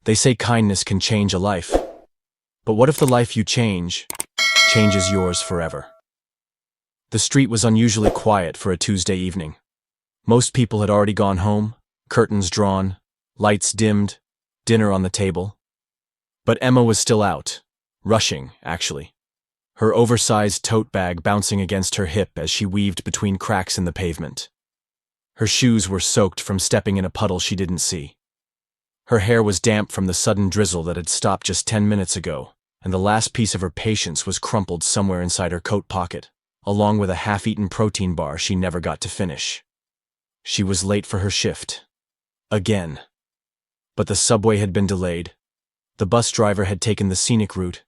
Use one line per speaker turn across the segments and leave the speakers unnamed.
They say kindness can change a life. But what if the life you changes yours forever? The street was unusually quiet for a Tuesday evening. Most people had already gone home, curtains drawn, lights dimmed, dinner on the table. But Emma was still out, rushing, actually. Her oversized tote bag bouncing against her hip as she weaved between cracks in the pavement. Her shoes were soaked from stepping in a puddle she didn't see. Her hair was damp from the sudden drizzle that had stopped just 10 minutes ago, and the last piece of her patience was crumpled somewhere inside her coat pocket, along with a half-eaten protein bar she never got to finish. She was late for her shift. Again. But the subway had been delayed, the bus driver had taken the scenic route,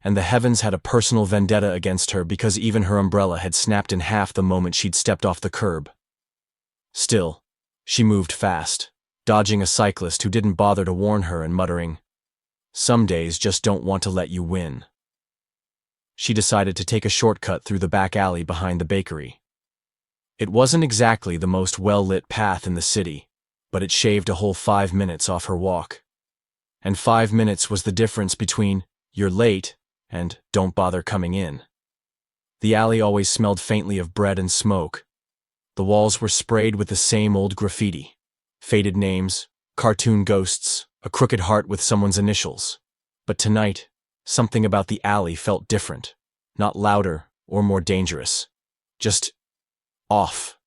and the heavens had a personal vendetta against her because even her umbrella had snapped in half the moment she'd stepped off the curb. Still, she moved fast, dodging a cyclist who didn't bother to warn her and muttering, "Some days just don't want to let you win." She decided to take a shortcut through the back alley behind the bakery. It wasn't exactly the most well-lit path in the city, but it shaved a whole 5 minutes off her walk. And 5 minutes was the difference between "you're late" and "don't bother coming in." The alley always smelled faintly of bread and smoke. The walls were sprayed with the same old graffiti. Faded names, cartoon ghosts, a crooked heart with someone's initials. But tonight, something about the alley felt different. Not louder or more dangerous. Just off.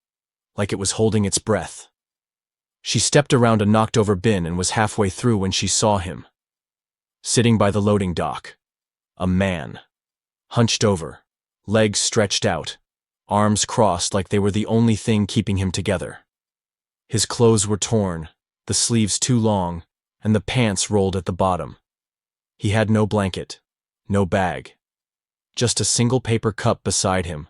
Like it was holding its breath. She stepped around a knocked-over bin and was halfway through when she saw him. Sitting by the loading dock. A man. Hunched over. Legs stretched out. Arms crossed like they were the only thing keeping him together. His clothes were torn, the sleeves too long, and the pants rolled at the bottom. He had no blanket, no bag. Just a single paper cup beside him,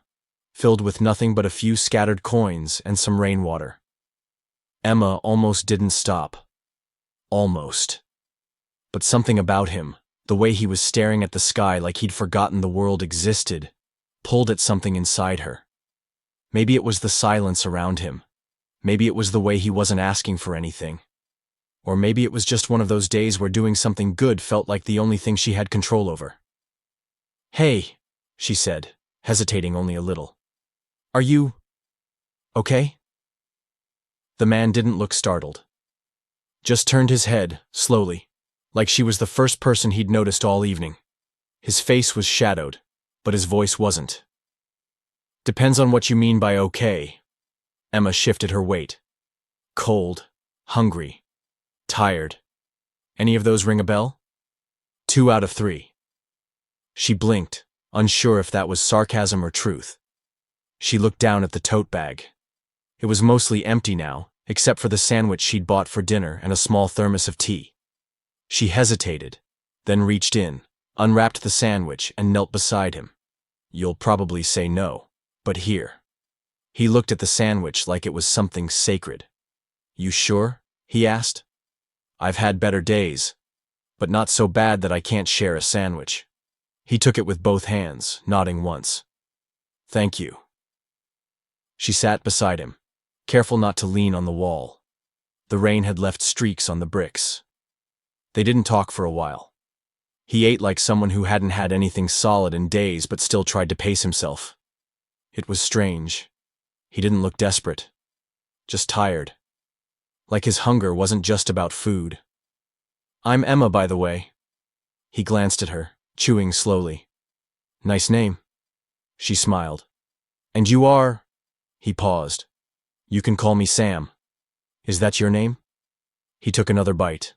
filled with nothing but a few scattered coins and some rainwater. Emma almost didn't stop. Almost. But something about him, the way he was staring at the sky like he'd forgotten the world existed, pulled at something inside her. Maybe it was the silence around him. Maybe it was the way he wasn't asking for anything. Or maybe it was just one of those days where doing something good felt like the only thing she had control over. "Hey," she said, hesitating only a little. "Are you okay?" The man didn't look startled. Just turned his head, slowly, like she was the first person he'd noticed all evening. His face was shadowed, but his voice wasn't. "Depends on what you mean by okay." Emma shifted her weight. "Cold, hungry, tired. Any of those ring a bell?" 2 out of 3. She blinked, unsure if that was sarcasm or truth. She looked down at the tote bag. It was mostly empty now, except for the sandwich she'd bought for dinner and a small thermos of tea. She hesitated, then reached in, unwrapped the sandwich, and knelt beside him. "You'll probably say no, but here." He looked at the sandwich like it was something sacred. "You sure?" he asked. "I've had better days, but not so bad that I can't share a sandwich." He took it with both hands, nodding once. "Thank you." She sat beside him, careful not to lean on the wall. The rain had left streaks on the bricks. They didn't talk for a while. He ate like someone who hadn't had anything solid in days but still tried to pace himself. It was strange. He didn't look desperate. Just tired. Like his hunger wasn't just about food. "I'm Emma, by the way." He glanced at her, chewing slowly. "Nice name." She smiled. "And you are?" He paused. "You can call me Sam. Is that your name?" He took another bite.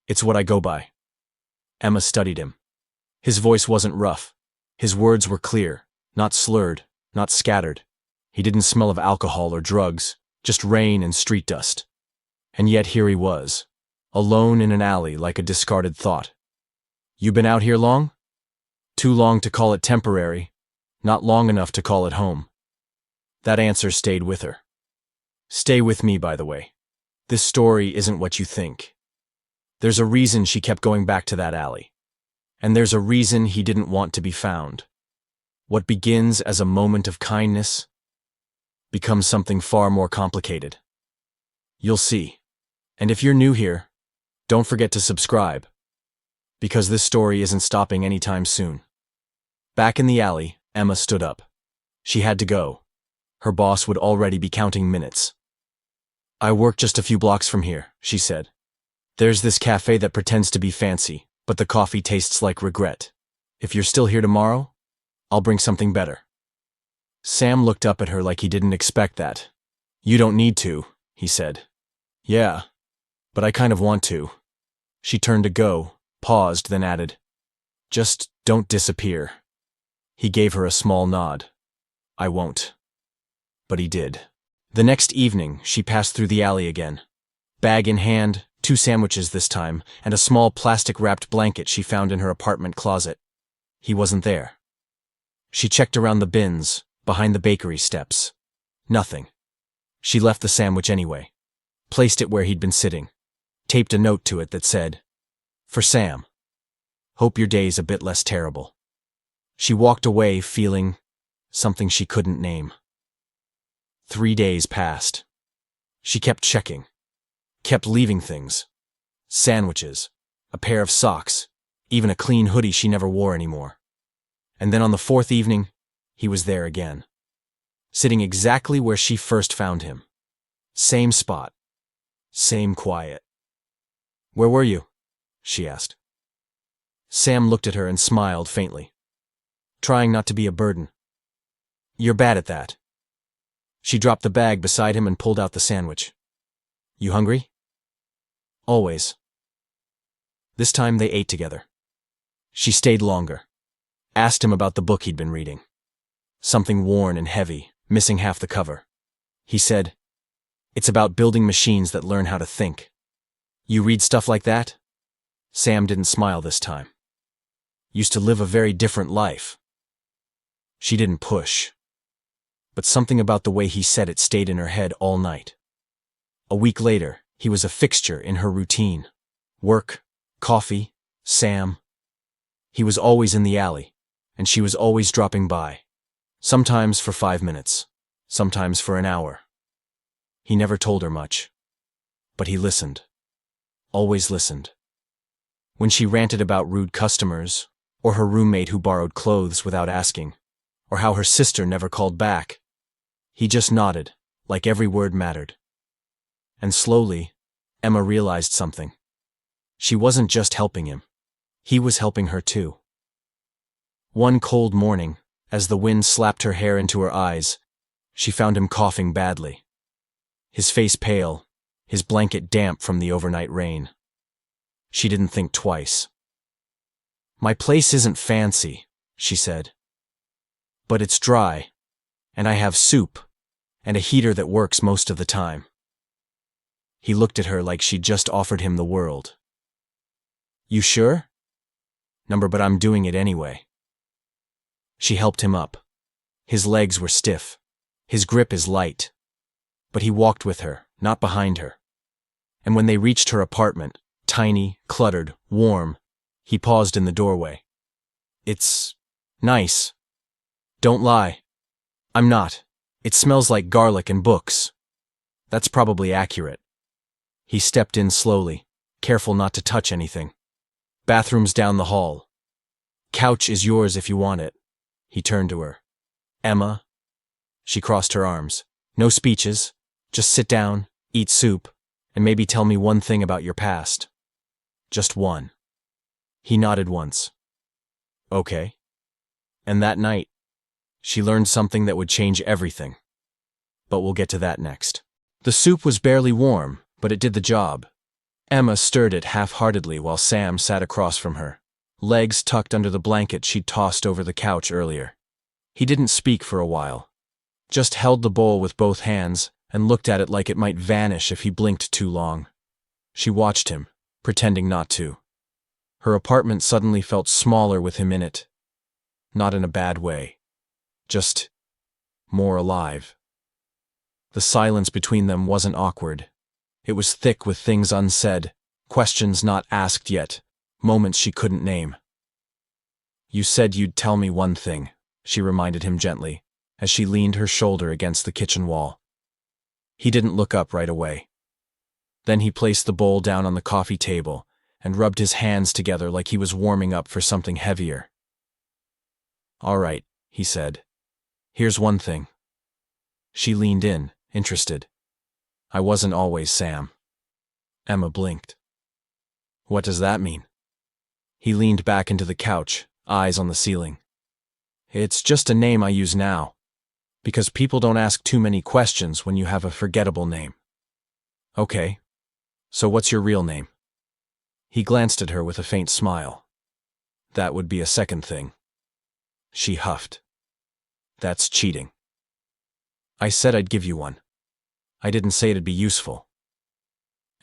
"It's what I go by." Emma studied him. His voice wasn't rough. His words were clear, not slurred, not scattered. He didn't smell of alcohol or drugs, just rain and street dust. And yet here he was, alone in an alley like a discarded thought. "You been out here long?" "Too long to call it temporary, not long enough to call it home." That answer stayed with her. Stay with me, by the way. This story isn't what you think. There's a reason she kept going back to that alley. And there's a reason he didn't want to be found. What begins as a moment of kindness becomes something far more complicated. You'll see. And if you're new here, Don't forget to subscribe, because this story isn't stopping anytime soon. Back in the alley, Emma stood up. She had to go. Her boss would already be counting minutes. I work just a few blocks from here, she said. There's this cafe that pretends to be fancy, but the coffee tastes like regret. If you're still here tomorrow, I'll bring something better. Sam looked up at her like he didn't expect that. You don't need to, he said. Yeah, but I kind of want to. She turned to go, paused, then added, just don't disappear. He gave her a small nod. I won't. But he did. The next evening, she passed through the alley again. Bag in hand, 2 sandwiches this time, and a small plastic-wrapped blanket she found in her apartment closet. He wasn't there. She checked around the bins, behind the bakery steps. Nothing. She left the sandwich anyway, placed it where he'd been sitting, taped a note to it that said, For Sam. Hope your day's a bit less terrible. She walked away feeling something she couldn't name. 3 days passed. She kept checking, kept leaving things. Sandwiches, a pair of socks, even a clean hoodie she never wore anymore. And then on the 4th evening, he was there again. Sitting exactly where she first found him. Same spot. Same quiet. Where were you? She asked. Sam looked at her and smiled faintly, trying not to be a burden. You're bad at that. She dropped the bag beside him and pulled out the sandwich. You hungry? Always. This time they ate together. She stayed longer. Asked him about the book he'd been reading. Something worn and heavy, missing half the cover. He said, It's about building machines that learn how to think. You read stuff like that? Sam didn't smile this time. Used to live a very different life. She didn't push. But something about the way he said it stayed in her head all night. A week later, he was a fixture in her routine. Work, coffee, Sam. He was always in the alley, and she was always dropping by. Sometimes for 5 minutes, sometimes for an hour. He never told her much. But he listened. Always listened. When she ranted about rude customers, or her roommate who borrowed clothes without asking, or how her sister never called back, he just nodded, like every word mattered. And slowly, Emma realized something. She wasn't just helping him. He was helping her too. One cold morning, as the wind slapped her hair into her eyes, she found him coughing badly. His face pale, his blanket damp from the overnight rain. She didn't think twice. My place isn't fancy, she said. But it's dry, and I have soup, and a heater that works most of the time. He looked at her like she'd just offered him the world. You sure? But I'm doing it anyway. She helped him up. His legs were stiff. His grip is light. But he walked with her, not behind her. And when they reached her apartment, tiny, cluttered, warm, he paused in the doorway. It's nice. Don't lie. I'm not. It smells like garlic and books. That's probably accurate. He stepped in slowly, careful not to touch anything. Bathroom's down the hall. Couch is yours if you want it. He turned to her. Emma? She crossed her arms. No speeches. Just sit down, eat soup, and maybe tell me one thing about your past. Just one. He nodded once. Okay. And that night, she learned something that would change everything. But we'll get to that next. The soup was barely warm, but it did the job. Emma stirred it half-heartedly while Sam sat across from her, legs tucked under the blanket she'd tossed over the couch earlier. He didn't speak for a while, just held the bowl with both hands and looked at it like it might vanish if he blinked too long. She watched him, pretending not to. Her apartment suddenly felt smaller with him in it. Not in a bad way. Just more alive. The silence between them wasn't awkward. It was thick with things unsaid, questions not asked yet, moments she couldn't name. You said you'd tell me one thing, she reminded him gently, as she leaned her shoulder against the kitchen wall. He didn't look up right away. Then he placed the bowl down on the coffee table and rubbed his hands together like he was warming up for something heavier. "All right," he said. "Here's one thing." She leaned in, interested. "I wasn't always Sam." Emma blinked. "What does that mean?" He leaned back into the couch, eyes on the ceiling. "It's just a name I use now, because people don't ask too many questions when you have a forgettable name." "Okay. So what's your real name?" He glanced at her with a faint smile. "That would be a second thing." She huffed. "That's cheating." "I said I'd give you one. I didn't say it'd be useful."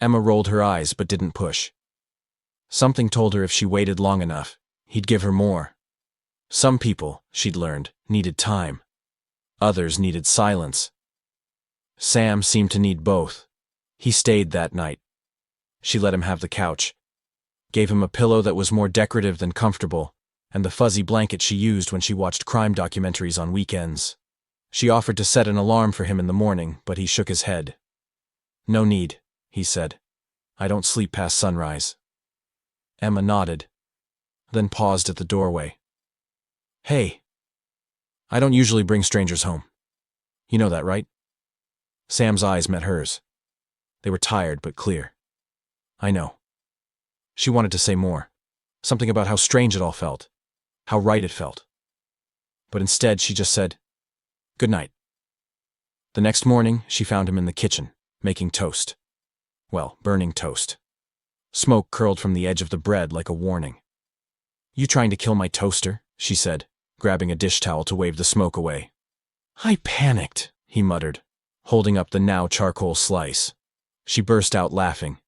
Emma rolled her eyes but didn't push. Something told her if she waited long enough, he'd give her more. Some people, she'd learned, needed time. Others needed silence. Sam seemed to need both. He stayed that night. She let him have the couch, gave him a pillow that was more decorative than comfortable, and the fuzzy blanket she used when she watched crime documentaries on weekends. She offered to set an alarm for him in the morning, but he shook his head. "No need," he said. "I don't sleep past sunrise." Emma nodded, then paused at the doorway. "Hey. I don't usually bring strangers home. You know that, right?" Sam's eyes met hers. They were tired but clear. "I know." She wanted to say more, something about how strange it all felt, how right it felt. But instead she just said, "Good night." The next morning she found him in the kitchen, making toast. Well, burning toast. Smoke curled from the edge of the bread like a warning. "You trying to kill my toaster?" she said, grabbing a dish towel to wave the smoke away. "I panicked," he muttered, holding up the now charcoal slice. She burst out laughing.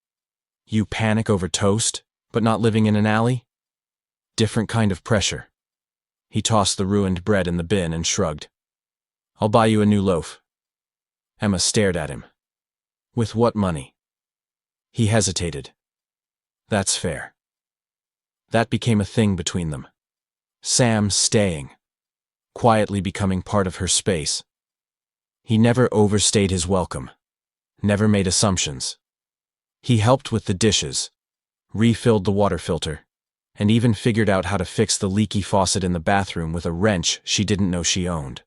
"You panic over toast, but not living in an alley?" Different kind of pressure. He tossed the ruined bread in the bin and shrugged. "I'll buy you a new loaf." Emma stared at him. "With what money?" He hesitated. "That's fair." That became a thing between them. Sam staying, quietly becoming part of her space. He never overstayed his welcome, never made assumptions. He helped with the dishes, refilled the water filter, and even figured out how to fix the leaky faucet in the bathroom with a wrench she didn't know she owned.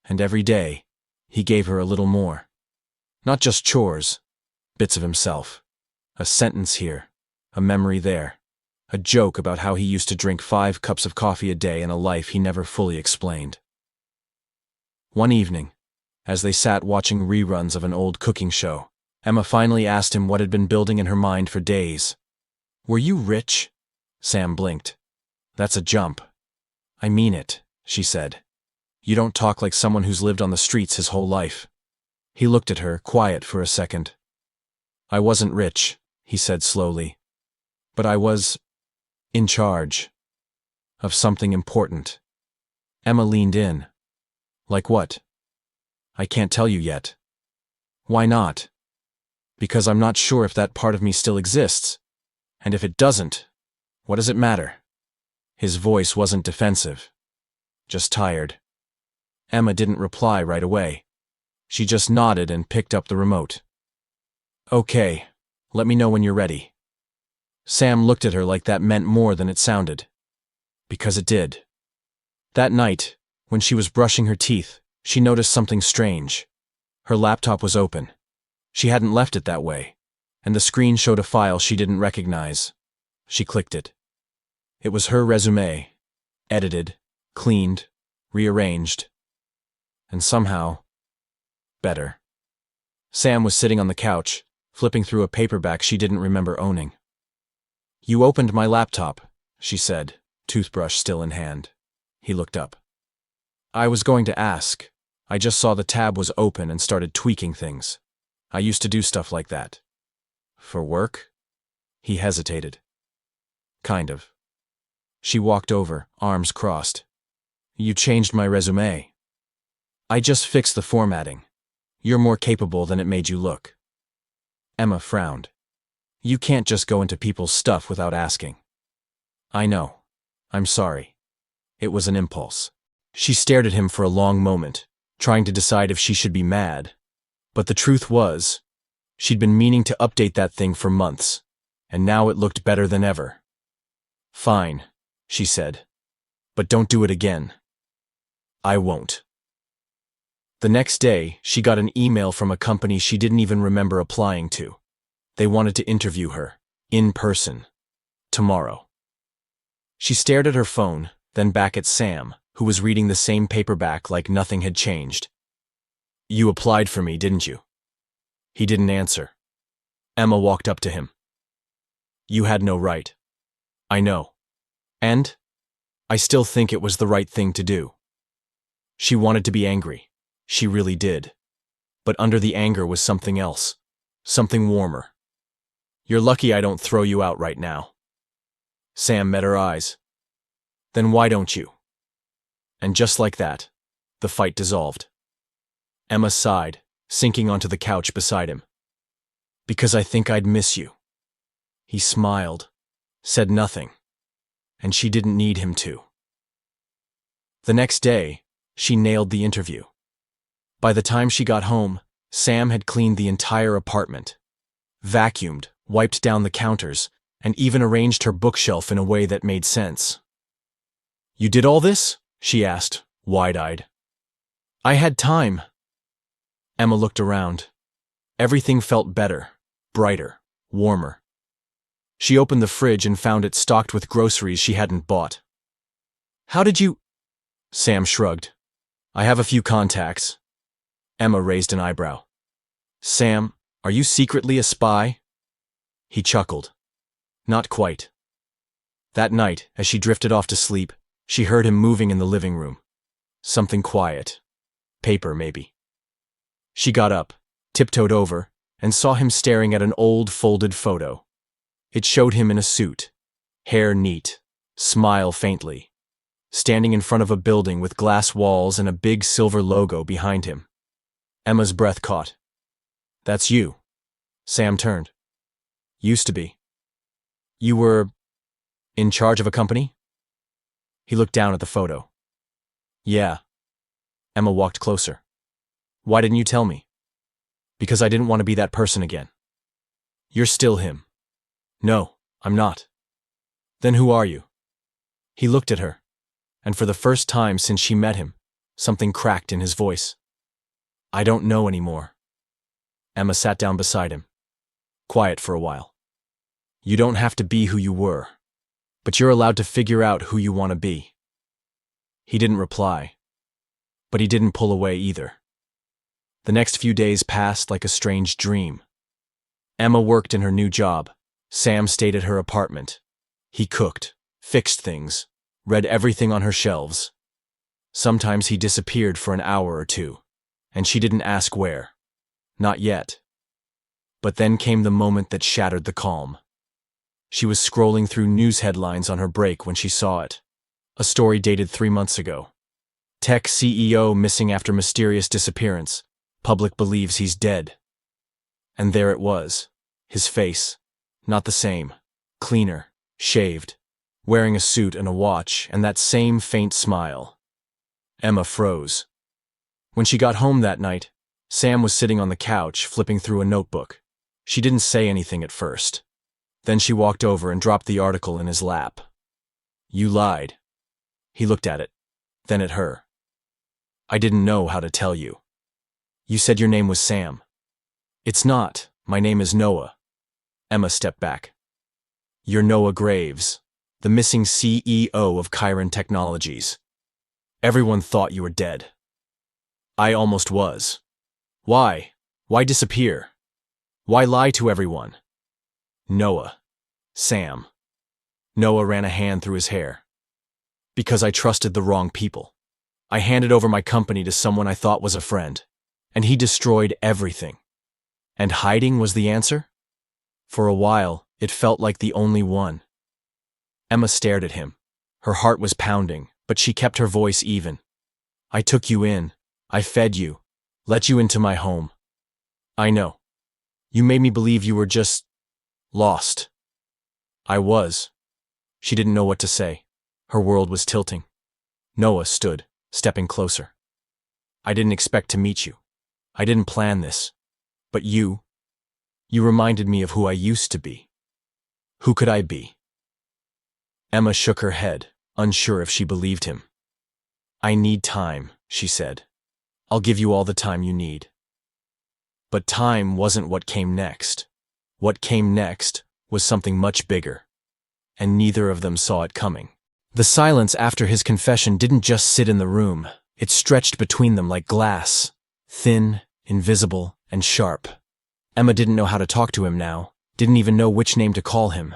And every day, he gave her a little more. Not just chores, bits of himself. A sentence here, a memory there, a joke about how he used to drink 5 cups of coffee a day in a life he never fully explained. One evening, as they sat watching reruns of an old cooking show, Emma finally asked him what had been building in her mind for days. "Were you rich?" Sam blinked. "That's a jump." "I mean it," she said. "You don't talk like someone who's lived on the streets his whole life." He looked at her, quiet for a second. "I wasn't rich," he said slowly. "But I was in charge of something important." Emma leaned in. "Like what?" "I can't tell you yet." "Why not?" "Because I'm not sure if that part of me still exists. And if it doesn't, what does it matter?" His voice wasn't defensive, just tired. Emma didn't reply right away. She just nodded and picked up the remote. "Okay, let me know when you're ready." Sam looked at her like that meant more than it sounded. Because it did. That night, when she was brushing her teeth, she noticed something strange. Her laptop was open. She hadn't left it that way, and the screen showed a file she didn't recognize. She clicked it. It was her resume, edited, cleaned, rearranged, and somehow better. Sam was sitting on the couch, flipping through a paperback she didn't remember owning. "You opened my laptop," she said, toothbrush still in hand. He looked up. "I was going to ask. I just saw the tab was open and started tweaking things. I used to do stuff like that." "For work?" He hesitated. "Kind of." She walked over, arms crossed. "You changed my resume." "I just fixed the formatting. You're more capable than it made you look." Emma frowned. "You can't just go into people's stuff without asking." "I know. I'm sorry." It was an impulse. She stared at him for a long moment, trying to decide if she should be mad. But the truth was, she'd been meaning to update that thing for months. and now it looked better than ever. "Fine," she said. "But don't do it again." "I won't." The next day, she got an email from a company she didn't even remember applying to. They wanted to interview her, in person, tomorrow. She stared at her phone, then back at Sam, who was reading the same paperback like nothing had changed. "You applied for me, didn't you?" He didn't answer. Emma walked up to him. "You had no right." "I know. And I still think it was the right thing to do." She wanted to be angry. She really did. But under the anger was something else. Something warmer. "You're lucky I don't throw you out right now." Sam met her eyes. "Then why don't you?" And just like that, the fight dissolved. Emma sighed, sinking onto the couch beside him. "Because I think I'd miss you." He smiled, said nothing, and she didn't need him to. The next day, she nailed the interview. By the time she got home, Sam had cleaned the entire apartment, vacuumed, wiped down the counters, and even arranged her bookshelf in a way that made sense. "You did all this?" she asked, wide-eyed. "I had time." Emma looked around. Everything felt better, brighter, warmer. She opened the fridge and found it stocked with groceries she hadn't bought. "How did you—" Sam shrugged. "I have a few contacts." Emma raised an eyebrow. "Sam, are you secretly a spy?" He chuckled. "Not quite." That night, as she drifted off to sleep, she heard him moving in the living room. Something quiet. Paper, maybe. She got up, tiptoed over, and saw him staring at an old folded photo. It showed him in a suit, hair neat, smile faintly, standing in front of a building with glass walls and a big silver logo behind him. Emma's breath caught. "That's you." Sam turned. "Used to be." "You were in charge of a company?" He looked down at the photo. "Yeah." Emma walked closer. "Why didn't you tell me?" "Because I didn't want to be that person again." "You're still him." "No, I'm not." "Then who are you?" He looked at her, and for the first time since she met him, something cracked in his voice. "I don't know anymore." Emma sat down beside him, quiet for a while. "You don't have to be who you were, but you're allowed to figure out who you want to be." He didn't reply, but he didn't pull away either. The next few days passed like a strange dream. Emma worked in her new job. Sam stayed at her apartment. He cooked, fixed things, read everything on her shelves. Sometimes he disappeared for an hour or two, and she didn't ask where. Not yet. But then came the moment that shattered the calm. She was scrolling through news headlines on her break when she saw it. A story dated 3 months ago. Tech CEO missing after mysterious disappearance. Public believes he's dead. And there it was. His face. Not the same. Cleaner. Shaved. Wearing a suit and a watch, and that same faint smile. Emma froze. When she got home that night, Sam was sitting on the couch, flipping through a notebook. She didn't say anything at first. Then she walked over and dropped the article in his lap. "You lied." He looked at it, then at her. "I didn't know how to tell you. You said your name was Sam." "It's not. My name is Noah." Emma stepped back. "You're Noah Graves, the missing CEO of Chiron Technologies. Everyone thought you were dead. I almost was. Why? Why disappear? Why lie to everyone?" "Noah. Sam." Noah ran a hand through his hair. "Because I trusted the wrong people. I handed over my company to someone I thought was a friend, and he destroyed everything. And hiding was the answer? For a while, it felt like the only one." Emma stared at him. Her heart was pounding, but she kept her voice even. "I took you in. I fed you. Let you into my home. I know. You made me believe you were just lost." "I was." She didn't know what to say. Her world was tilting. Noah stood, stepping closer. "I didn't expect to meet you. I didn't plan this. But you reminded me of who I used to be." Who could I be? Emma shook her head, unsure if she believed him. I need time, she said. I'll give you all the time you need. But time wasn't what came next. What came next was something much bigger, and neither of them saw it coming. The silence after his confession didn't just sit in the room, it stretched between them like glass, thin, invisible, and sharp. Emma didn't know how to talk to him now, didn't even know which name to call him.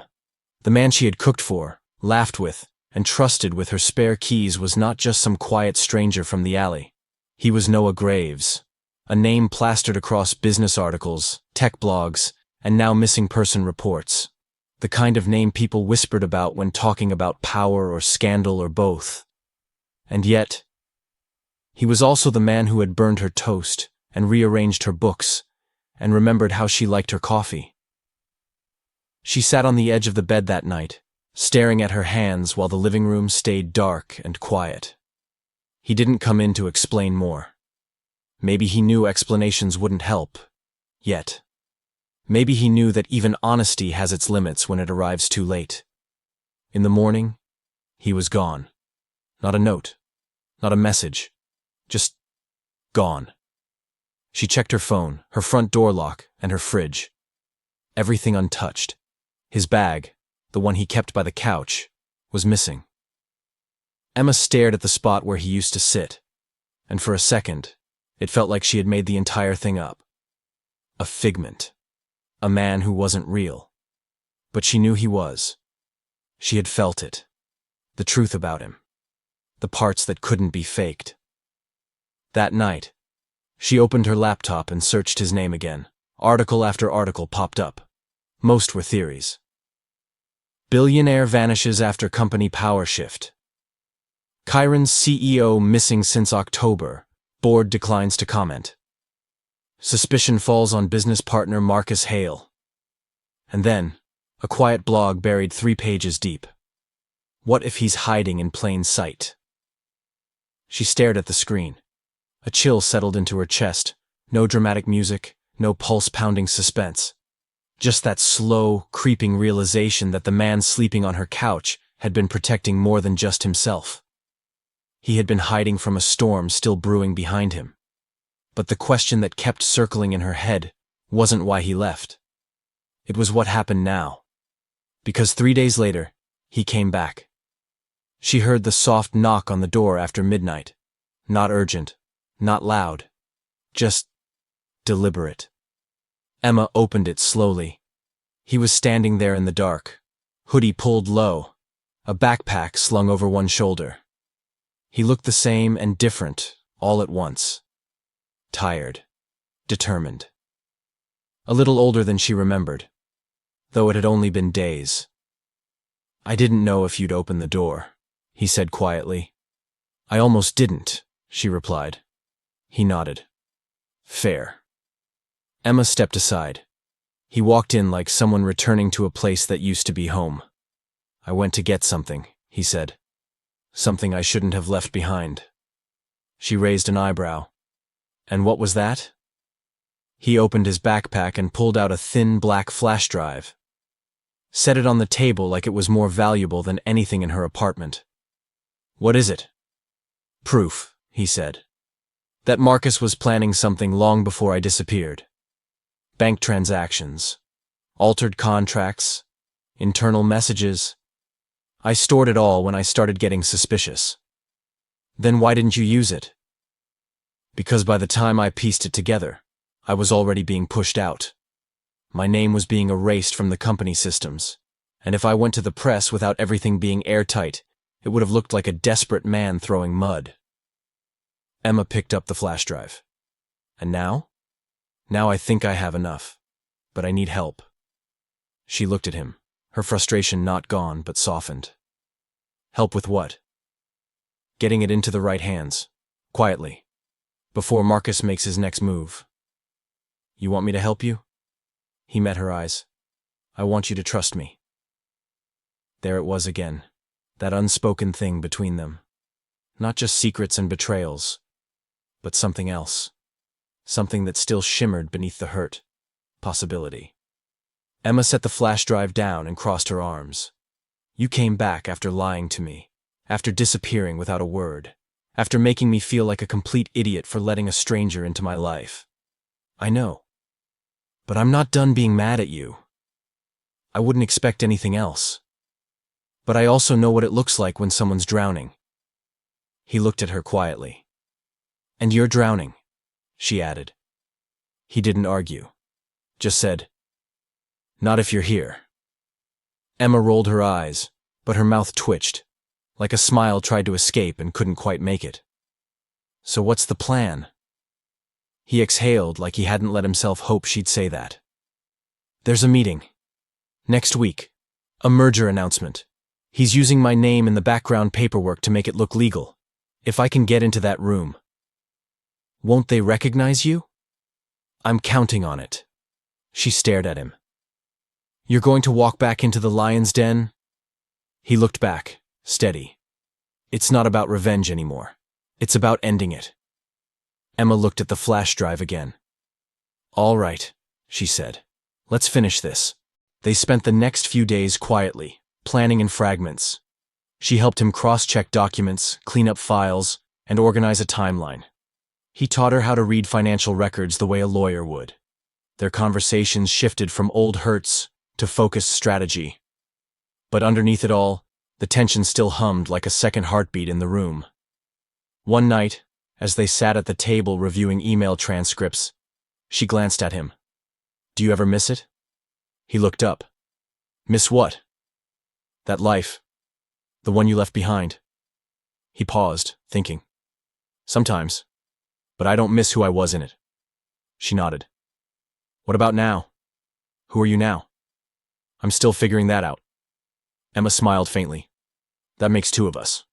The man she had cooked for, laughed with, and trusted with her spare keys was not just some quiet stranger from the alley. He was Noah Graves, a name plastered across business articles, tech blogs, and now missing person reports. The kind of name people whispered about when talking about power or scandal or both. And yet, he was also the man who had burned her toast and rearranged her books and remembered how she liked her coffee. She sat on the edge of the bed that night, staring at her hands while the living room stayed dark and quiet. He didn't come in to explain more. Maybe he knew explanations wouldn't help, yet. Maybe he knew that even honesty has its limits when it arrives too late. In the morning, he was gone. Not a note, not a message, just gone. She checked her phone, her front door lock, and her fridge. Everything untouched. His bag, the one he kept by the couch, was missing. Emma stared at the spot where he used to sit, and for a second, it felt like she had made the entire thing up. A figment. A man who wasn't real. But she knew he was. She had felt it. The truth about him. The parts that couldn't be faked. That night, she opened her laptop and searched his name again. Article after article popped up. Most were theories. Billionaire vanishes after company power shift. Chiron's CEO missing since October. Board declines to comment. Suspicion falls on business partner Marcus Hale. And then, a quiet blog buried 3 pages deep. What if he's hiding in plain sight? She stared at the screen. A chill settled into her chest. No dramatic music, no pulse-pounding suspense. Just that slow, creeping realization that the man sleeping on her couch had been protecting more than just himself. He had been hiding from a storm still brewing behind him. But the question that kept circling in her head wasn't why he left. It was what happened now. Because 3 days later, he came back. She heard the soft knock on the door after midnight. Not urgent, not loud, just deliberate. Emma opened it slowly. He was standing there in the dark, hoodie pulled low, a backpack slung over one shoulder. He looked the same and different, all at once. Tired. Determined. A little older than she remembered, though it had only been days. I didn't know if you'd open the door, he said quietly. I almost didn't, she replied. He nodded. Fair. Emma stepped aside. He walked in like someone returning to a place that used to be home. I went to get something, he said. Something I shouldn't have left behind. She raised an eyebrow. And what was that? He opened his backpack and pulled out a thin black flash drive. Set it on the table like it was more valuable than anything in her apartment. What is it? Proof, he said. That Marcus was planning something long before I disappeared. Bank transactions, altered contracts, internal messages. I stored it all when I started getting suspicious. Then why didn't you use it? Because by the time I pieced it together, I was already being pushed out. My name was being erased from the company systems, and if I went to the press without everything being airtight, it would have looked like a desperate man throwing mud. Emma picked up the flash drive. And now? Now I think I have enough, but I need help. She looked at him, her frustration not gone but softened. Help with what? Getting it into the right hands, quietly. Before Marcus makes his next move. You want me to help you? He met her eyes. I want you to trust me. There it was again, that unspoken thing between them. Not just secrets and betrayals, but something else. Something that still shimmered beneath the hurt. Possibility. Emma set the flash drive down and crossed her arms. You came back after lying to me, after disappearing without a word, after making me feel like a complete idiot for letting a stranger into my life. I know. But I'm not done being mad at you. I wouldn't expect anything else. But I also know what it looks like when someone's drowning. He looked at her quietly. And you're drowning, she added. He didn't argue. Just said, not if you're here. Emma rolled her eyes, but her mouth twitched, like a smile tried to escape and couldn't quite make it. So what's the plan? He exhaled like he hadn't let himself hope she'd say that. There's a meeting. Next week. A merger announcement. He's using my name in the background paperwork to make it look legal. If I can get into that room. Won't they recognize you? I'm counting on it. She stared at him. You're going to walk back into the lion's den? He looked back, steady. It's not about revenge anymore. It's about ending it. Emma looked at the flash drive again. All right, she said. Let's finish this. They spent the next few days quietly, planning in fragments. She helped him cross-check documents, clean up files, and organize a timeline. He taught her how to read financial records the way a lawyer would. Their conversations shifted from old hurts to focused strategy. But underneath it all, the tension still hummed like a second heartbeat in the room. One night, as they sat at the table reviewing email transcripts, she glanced at him. Do you ever miss it? He looked up. Miss what? That life. The one you left behind. He paused, thinking. Sometimes. But I don't miss who I was in it. She nodded. What about now? Who are you now? I'm still figuring that out. Emma smiled faintly. That makes two of us.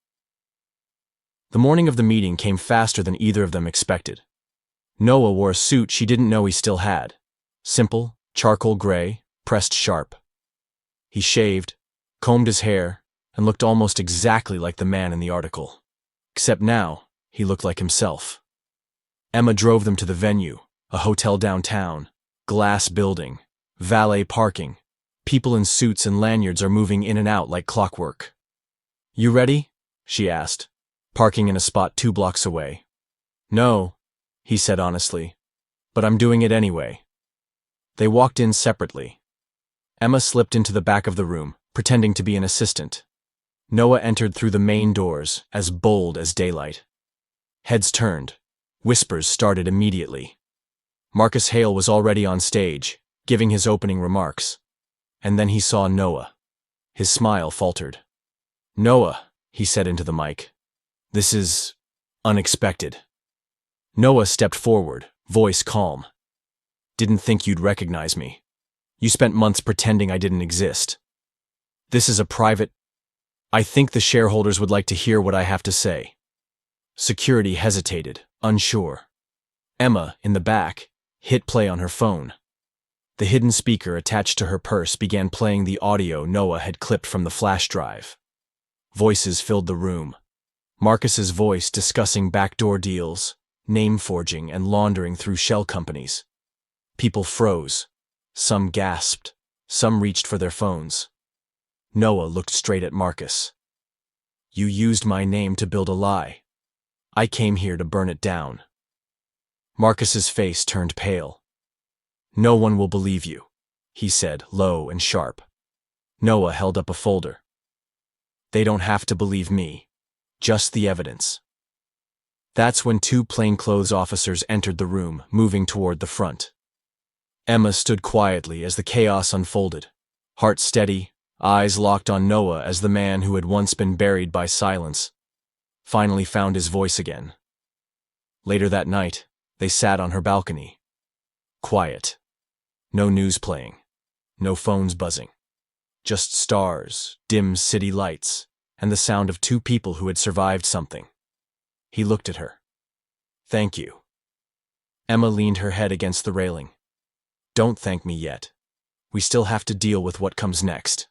The morning of the meeting came faster than either of them expected. Noah wore a suit she didn't know he still had. Simple, charcoal gray, pressed sharp. He shaved, combed his hair, and looked almost exactly like the man in the article. Except now, he looked like himself. Emma drove them to the venue, a hotel downtown, glass building, valet parking. People in suits and lanyards are moving in and out like clockwork. You ready? She asked, parking in a spot 2 blocks away. No, he said honestly, but I'm doing it anyway. They walked in separately. Emma slipped into the back of the room, pretending to be an assistant. Noah entered through the main doors, as bold as daylight. Heads turned. Whispers started immediately. Marcus Hale was already on stage, giving his opening remarks. And then he saw Noah. His smile faltered. Noah, he said into the mic. This is unexpected. Noah stepped forward, voice calm. Didn't think you'd recognize me. You spent months pretending I didn't exist. This is a private... I think the shareholders would like to hear what I have to say. Security hesitated, unsure. Emma, in the back, hit play on her phone. The hidden speaker attached to her purse began playing the audio Noah had clipped from the flash drive. Voices filled the room. Marcus's voice discussing backdoor deals, name forging, and laundering through shell companies. People froze. Some gasped. Some reached for their phones. Noah looked straight at Marcus. You used my name to build a lie. I came here to burn it down. Marcus's face turned pale. No one will believe you, he said, low and sharp. Noah held up a folder. They don't have to believe me. Just the evidence. That's when 2 plainclothes officers entered the room, moving toward the front. Emma stood quietly as the chaos unfolded, heart steady, eyes locked on Noah as the man who had once been buried by silence finally found his voice again. Later that night, they sat on her balcony. Quiet. No news playing. No phones buzzing. Just stars, dim city lights, and the sound of 2 people who had survived something. He looked at her. Thank you. Emma leaned her head against the railing. Don't thank me yet. We still have to deal with what comes next.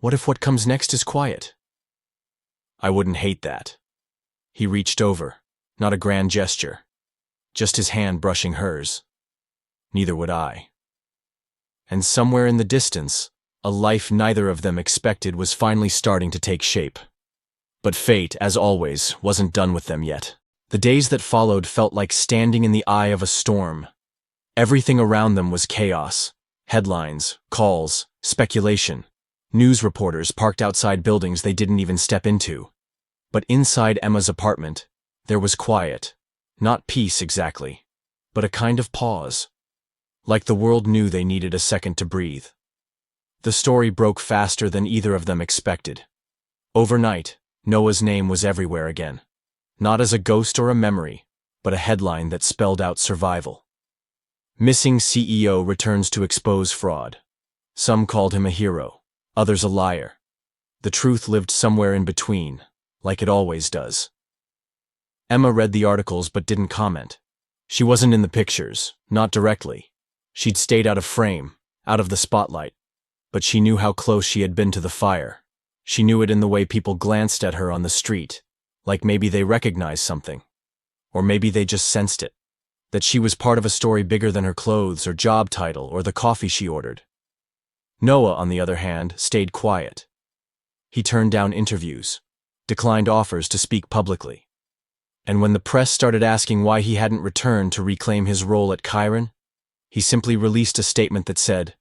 What if what comes next is quiet? I wouldn't hate that. He reached over, not a grand gesture, just his hand brushing hers. Neither would I. And somewhere in the distance, a life neither of them expected was finally starting to take shape. But fate, as always, wasn't done with them yet. The days that followed felt like standing in the eye of a storm. Everything around them was chaos. Headlines, calls, speculation. News reporters parked outside buildings they didn't even step into. But inside Emma's apartment, there was quiet. Not peace exactly, but a kind of pause. Like the world knew they needed a second to breathe. The story broke faster than either of them expected. Overnight, Noah's name was everywhere again. Not as a ghost or a memory, but a headline that spelled out survival. Missing CEO returns to expose fraud. Some called him a hero, others a liar. The truth lived somewhere in between, like it always does. Emma read the articles but didn't comment. She wasn't in the pictures, not directly. She'd stayed out of frame, out of the spotlight. But she knew how close she had been to the fire. She knew it in the way people glanced at her on the street, like maybe they recognized something. Or maybe they just sensed it. That she was part of a story bigger than her clothes or job title or the coffee she ordered. Noah, on the other hand, stayed quiet. He turned down interviews, declined offers to speak publicly. And when the press started asking why he hadn't returned to reclaim his role at Chiron, he simply released a statement that said,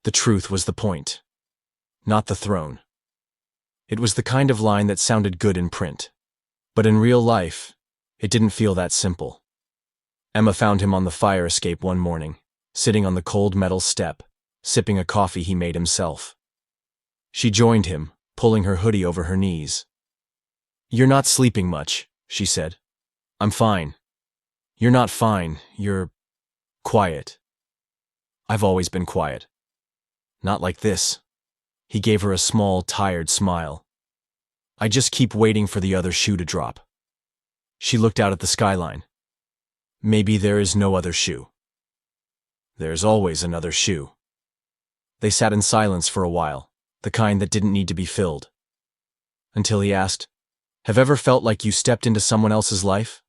"The truth was the point, not the throne." It was the kind of line that sounded good in print. But in real life, it didn't feel that simple. Emma found him on the fire escape one morning, sitting on the cold metal step, sipping a coffee he made himself. She joined him, pulling her hoodie over her knees. "You're not sleeping much," she said. "I'm fine." "You're not fine, you're quiet." "I've always been quiet." "Not like this." He gave her a small, tired smile. "I just keep waiting for the other shoe to drop." She looked out at the skyline. "Maybe there is no other shoe." "There's always another shoe." They sat in silence for a while, the kind that didn't need to be filled. Until he asked, "Have ever felt like you stepped into someone else's life?"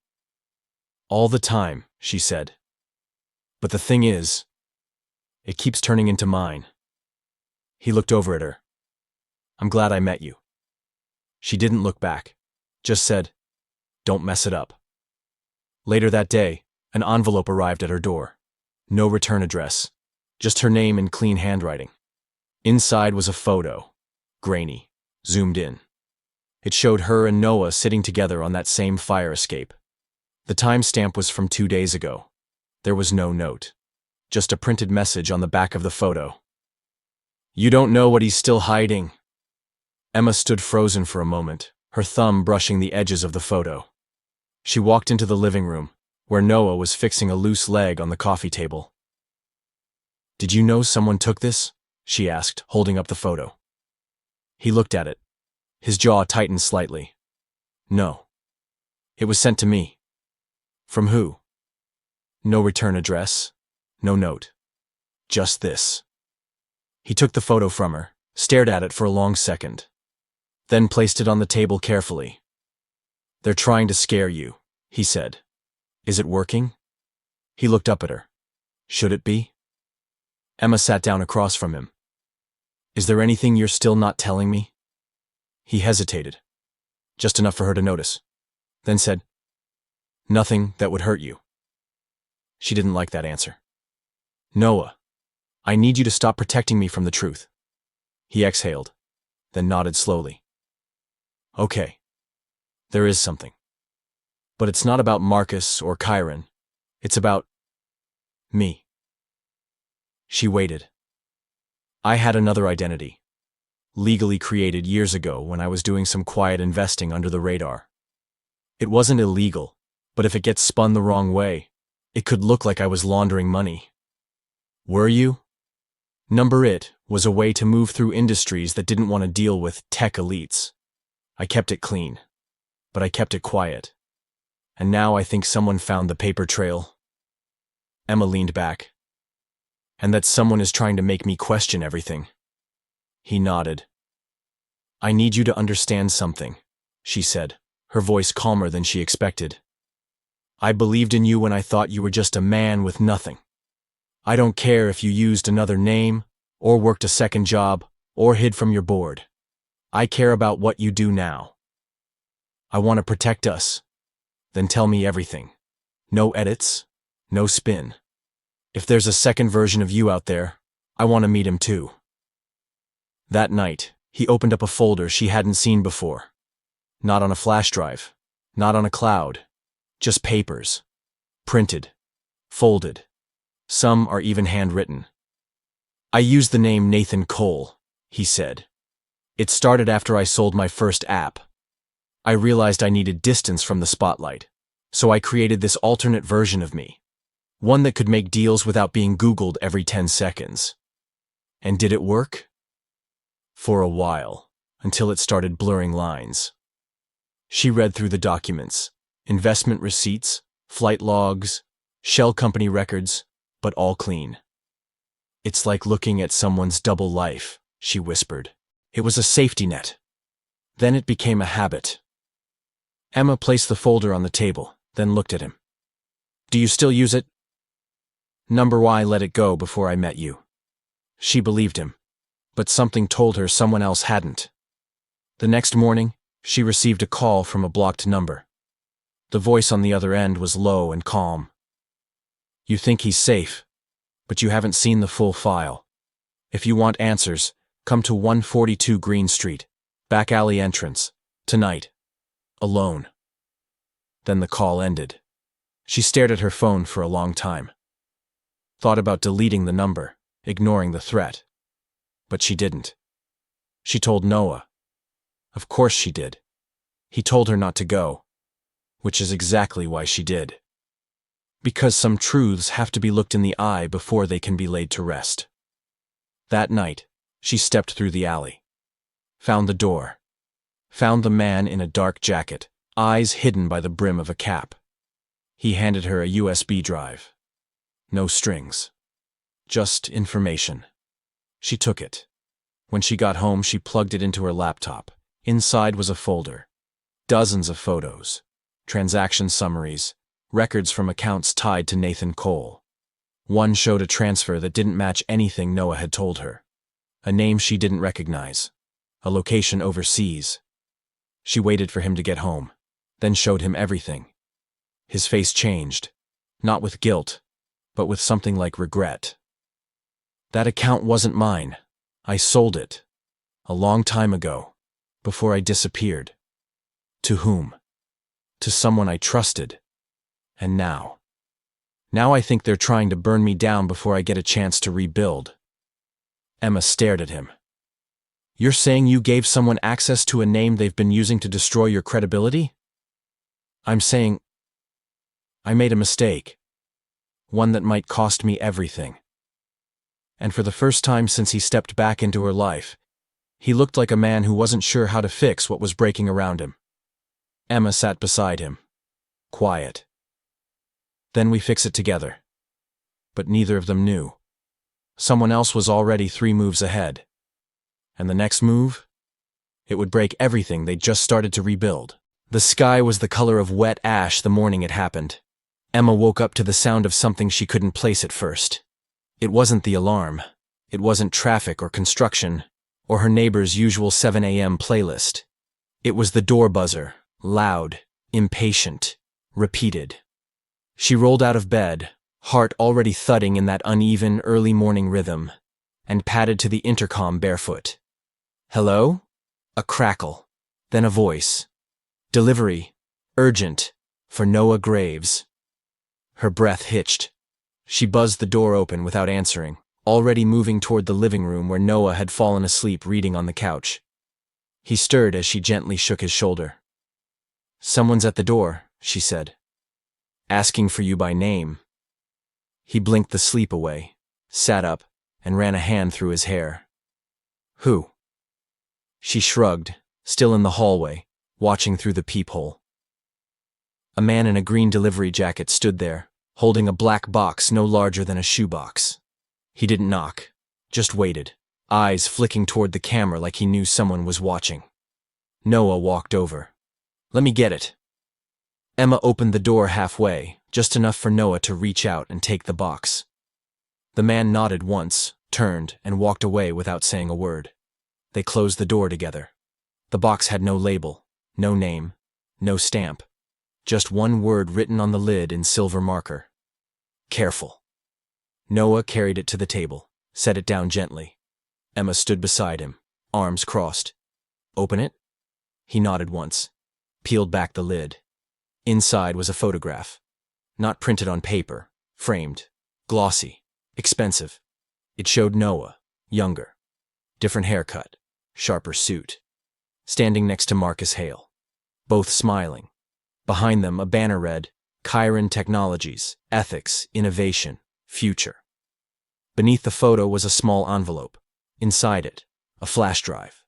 "All the time," she said. "But the thing is, it keeps turning into mine." He looked over at her. "I'm glad I met you." She didn't look back, just said, "Don't mess it up." Later that day, an envelope arrived at her door. No return address, just her name in clean handwriting. Inside was a photo, grainy, zoomed in. It showed her and Noah sitting together on that same fire escape. The timestamp was from 2 days ago. There was no note, just a printed message on the back of the photo. "You don't know what he's still hiding." Emma stood frozen for a moment, her thumb brushing the edges of the photo. She walked into the living room, where Noah was fixing a loose leg on the coffee table. "Did you know someone took this?" she asked, holding up the photo. He looked at it. His jaw tightened slightly. "No. It was sent to me." "From who?" "No return address, no note. Just this." He took the photo from her, stared at it for a long second, then placed it on the table carefully. "They're trying to scare you," he said. "Is it working?" He looked up at her. "Should it be?" Emma sat down across from him. "Is there anything you're still not telling me?" He hesitated, just enough for her to notice, then said, "Nothing that would hurt you." She didn't like that answer. "Noah, I need you to stop protecting me from the truth." He exhaled, then nodded slowly. "Okay. There is something. But it's not about Marcus or Chiron. It's about me." She waited. "I had another identity, legally created years ago when I was doing some quiet investing under the radar. It wasn't illegal, but if it gets spun the wrong way, it could look like I was laundering money." "Were you?" "Number It was a way to move through industries that didn't want to deal with tech elites. I kept it clean, but I kept it quiet. And now I think someone found the paper trail." Emma leaned back. "And that someone is trying to make me question everything." He nodded. "I need you to understand something," she said, her voice calmer than she expected. "I believed in you when I thought you were just a man with nothing. I don't care if you used another name, or worked a second job, or hid from your board. I care about what you do now. I want to protect us. Then tell me everything. No edits, no spin. If there's a second version of you out there, I want to meet him too. That night, he opened up a folder she hadn't seen before. Not on a flash drive, not on a cloud, just papers. Printed, folded. Some are even handwritten. I used the name Nathan Cole, he said. It started after I sold my first app. I realized I needed distance from the spotlight, so I created this alternate version of me. One that could make deals without being Googled every 10 seconds. And did it work? For a while, until it started blurring lines. She read through the documents, investment receipts, flight logs, shell company records, but all clean. It's like looking at someone's double life, she whispered. It was a safety net. Then it became a habit. Emma placed the folder on the table, then looked at him. Do you still use it? Number Y let it go before I met you. She believed him, but something told her someone else hadn't. The next morning, she received a call from a blocked number. The voice on the other end was low and calm. You think he's safe, but you haven't seen the full file. If you want answers, come to 142 Green Street, back alley entrance, tonight. Alone. Then the call ended. She stared at her phone for a long time. Thought about deleting the number, ignoring the threat. But she didn't. She told Noah. Of course she did. He told her not to go, which is exactly why she did. Because some truths have to be looked in the eye before they can be laid to rest. That night, she stepped through the alley. Found the door. Found the man in a dark jacket, eyes hidden by the brim of a cap. He handed her a USB drive. No strings. Just information. She took it. When she got home, she plugged it into her laptop. Inside was a folder. Dozens of photos. Transaction summaries. Records from accounts tied to Nathan Cole. One showed a transfer that didn't match anything Noah had told her. A name she didn't recognize. A location overseas. She waited for him to get home, then showed him everything. His face changed. Not with guilt, but with something like regret. That account wasn't mine. I sold it. A long time ago. Before I disappeared. To whom? To someone I trusted. And now? Now I think they're trying to burn me down before I get a chance to rebuild. Emma stared at him. You're saying you gave someone access to a name they've been using to destroy your credibility? I'm saying I made a mistake. One that might cost me everything. And for the first time since he stepped back into her life, he looked like a man who wasn't sure how to fix what was breaking around him. Emma sat beside him. Quiet. Then we fix it together. But neither of them knew. Someone else was already 3 moves ahead. And the next move? It would break everything they'd just started to rebuild. The sky was the color of wet ash the morning it happened. Emma woke up to the sound of something she couldn't place at first. It wasn't the alarm. It wasn't traffic or construction, or her neighbor's usual 7 a.m. playlist. It was the door buzzer, loud, impatient, repeated. She rolled out of bed, heart already thudding in that uneven early morning rhythm, and padded to the intercom barefoot. Hello? A crackle, then a voice. Delivery, urgent, for Noah Graves. Her breath hitched. She buzzed the door open without answering, already moving toward the living room where Noah had fallen asleep reading on the couch. He stirred as she gently shook his shoulder. Someone's at the door, she said. Asking for you by name. He blinked the sleep away, sat up, and ran a hand through his hair. Who? She shrugged, still in the hallway, watching through the peephole. A man in a green delivery jacket stood there, holding a black box no larger than a shoebox. He didn't knock, just waited, eyes flicking toward the camera like he knew someone was watching. Noah walked over. Let me get it. Emma opened the door halfway, just enough for Noah to reach out and take the box. The man nodded once, turned, and walked away without saying a word. They closed the door together. The box had no label, no name, no stamp. Just one word written on the lid in silver marker. Careful. Noah carried it to the table, set it down gently. Emma stood beside him, arms crossed. Open it? He nodded once, peeled back the lid. Inside was a photograph. Not printed on paper, framed, glossy, expensive. It showed Noah, younger, different haircut, sharper suit, standing next to Marcus Hale, both smiling. Behind them, a banner read, Chiron Technologies, Ethics, Innovation, Future. Beneath the photo was a small envelope. Inside it, a flash drive.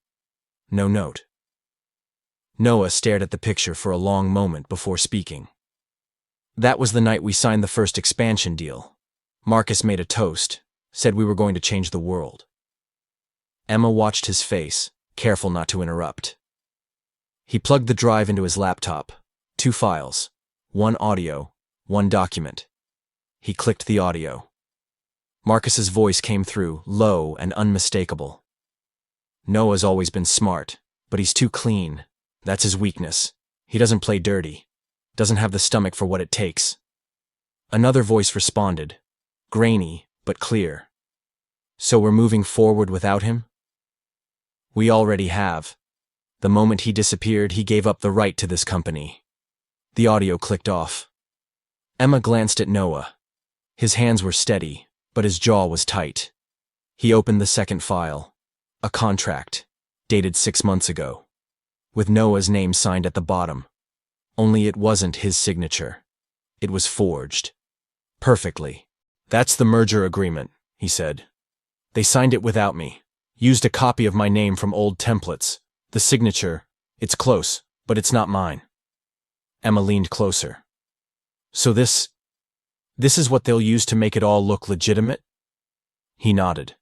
No note. Noah stared at the picture for a long moment before speaking. That was the night we signed the first expansion deal. Marcus made a toast, said we were going to change the world. Emma watched his face, careful not to interrupt. He plugged the drive into his laptop. 2 files, 1 audio, 1 document. He clicked the audio. Marcus's voice came through, low and unmistakable. Noah's always been smart, but he's too clean. That's his weakness. He doesn't play dirty. Doesn't have the stomach for what it takes. Another voice responded, grainy, but clear. So we're moving forward without him? We already have. The moment he disappeared, he gave up the right to this company. The audio clicked off. Emma glanced at Noah. His hands were steady, but his jaw was tight. He opened the second file. A contract, dated 6 months ago, with Noah's name signed at the bottom. Only it wasn't his signature. It was forged. Perfectly. That's the merger agreement, he said. They signed it without me. Used a copy of my name from old templates. The signature, it's close, but it's not mine. Emma leaned closer. So this is what they'll use to make it all look legitimate? He nodded.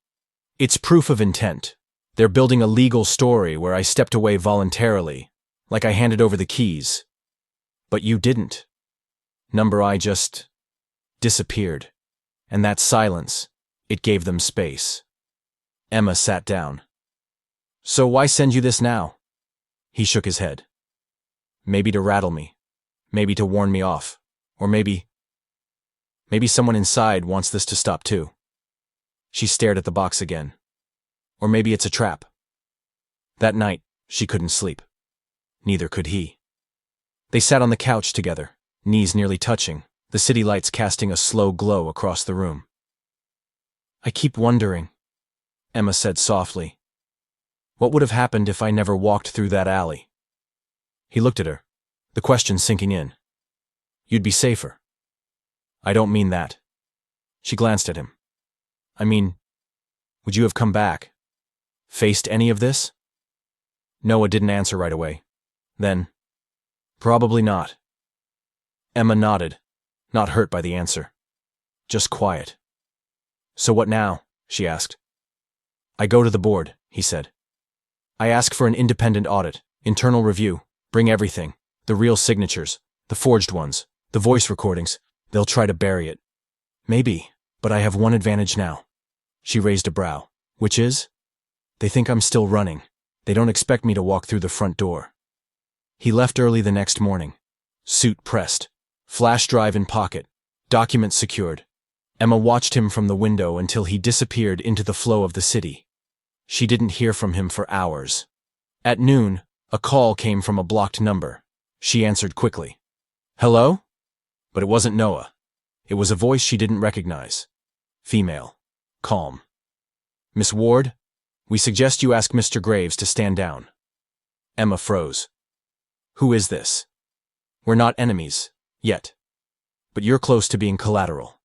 It's proof of intent. They're building a legal story where I stepped away voluntarily, like I handed over the keys. But you didn't. Number I just disappeared. And that silence, it gave them space. Emma sat down. So why send you this now? He shook his head. Maybe to rattle me. Maybe to warn me off. Or maybe someone inside wants this to stop too. She stared at the box again. Or maybe it's a trap. That night, she couldn't sleep. Neither could he. They sat on the couch together, knees nearly touching, the city lights casting a slow glow across the room. I keep wondering, Emma said softly. What would have happened if I never walked through that alley? He looked at her, the question sinking in. You'd be safer. I don't mean that. She glanced at him. I mean, would you have come back? Faced any of this? Noah didn't answer right away. Then, probably not. Emma nodded, not hurt by the answer. Just quiet. So what now? She asked. I go to the board, he said. I ask for an independent audit, internal review, bring everything, the real signatures, the forged ones, the voice recordings. They'll try to bury it. Maybe, but I have one advantage now. She raised a brow. Which is? They think I'm still running. They don't expect me to walk through the front door. He left early the next morning. Suit pressed. Flash drive in pocket. Document secured. Emma watched him from the window until he disappeared into the flow of the city. She didn't hear from him for hours. At noon, a call came from a blocked number. She answered quickly. Hello? But it wasn't Noah. It was a voice she didn't recognize. Female. Calm. Miss Ward, we suggest you ask Mr. Graves to stand down. Emma froze. Who is this? We're not enemies, yet. But you're close to being collateral.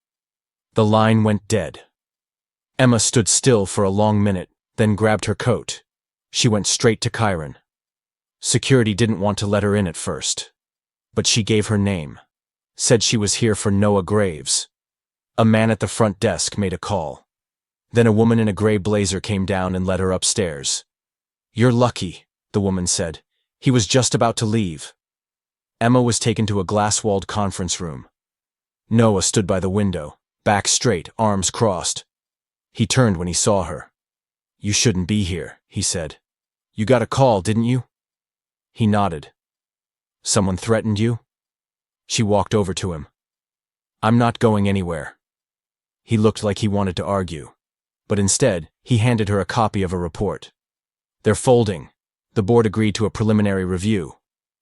The line went dead. Emma stood still for a long minute, then grabbed her coat. She went straight to Chiron. Security didn't want to let her in at first. But she gave her name. Said she was here for Noah Graves. A man at the front desk made a call. Then a woman in a gray blazer came down and led her upstairs. You're lucky, the woman said. He was just about to leave. Emma was taken to a glass-walled conference room. Noah stood by the window, back straight, arms crossed, He turned when he saw her. "You shouldn't be here," he said. "You got a call, didn't you?" He nodded. "Someone threatened you?" She walked over to him. "I'm not going anywhere." He looked like he wanted to argue, but instead, he handed her a copy of a report. "They're folding." The board agreed to a preliminary review.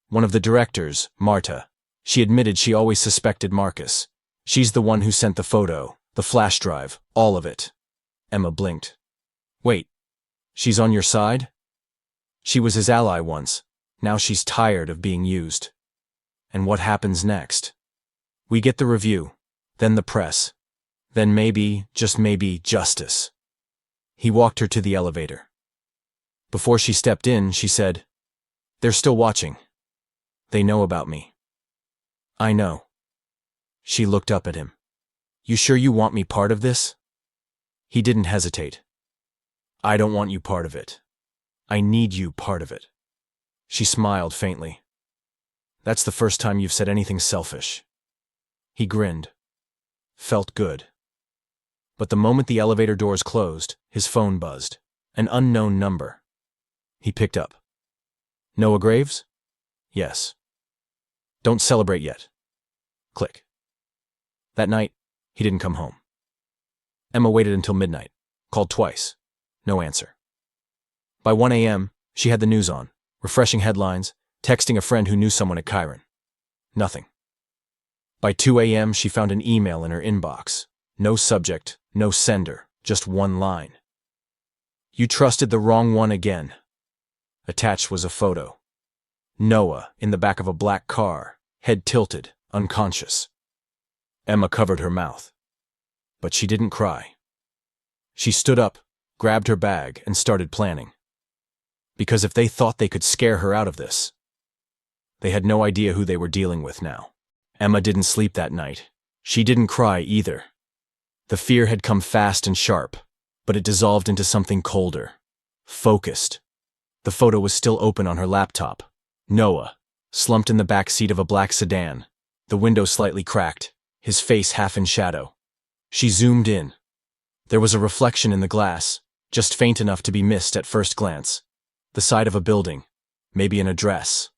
One of the directors, Marta, she admitted she always suspected Marcus. "She's the one who sent the photo, the flash drive, all of it." Emma blinked. "Wait, she's on your side?" "She was his ally once. Now she's tired of being used." "And what happens next?" "We get the review, then the press, then maybe, just maybe, justice." He walked her to the elevator. Before she stepped in, she said, "They're still watching. They know about me." "I know." She looked up at him. "You sure you want me part of this?" He didn't hesitate. "I don't want you part of it. I need you part of it." She smiled faintly. "That's the first time you've said anything selfish." He grinned. Felt good. But the moment the elevator doors closed, his phone buzzed. An unknown number. He picked up. "Noah Graves?" "Yes." "Don't celebrate yet." Click. That night, he didn't come home. Emma waited until midnight, called twice. No answer. By 1 a.m., she had the news on, refreshing headlines, texting a friend who knew someone at Chiron. Nothing. By 2 a.m., she found an email in her inbox. No subject, no sender, just one line. "You trusted the wrong one again." Attached was a photo. Noah, in the back of a black car, head tilted, unconscious. Emma covered her mouth. But she didn't cry. She stood up, grabbed her bag, and started planning. Because if they thought they could scare her out of this, they had no idea who they were dealing with now. Emma didn't sleep that night. She didn't cry either. The fear had come fast and sharp, but it dissolved into something colder, focused. The photo was still open on her laptop. Noah, slumped in the back seat of a black sedan, the window slightly cracked, his face half in shadow. She zoomed in. There was a reflection in the glass, just faint enough to be missed at first glance. The side of a building, maybe an address.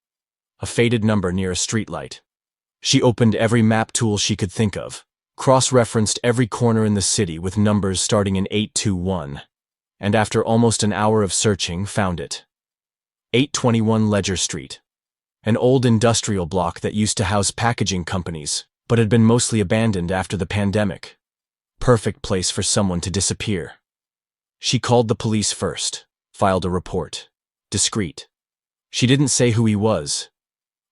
A faded number near a streetlight. She opened every map tool she could think of, cross-referenced every corner in the city with numbers starting in 821, and after almost an hour of searching, found it. 821 Ledger Street. An old industrial block that used to house packaging companies, but had been mostly abandoned after the pandemic. Perfect place for someone to disappear. She called the police first, filed a report. Discreet. She didn't say who he was,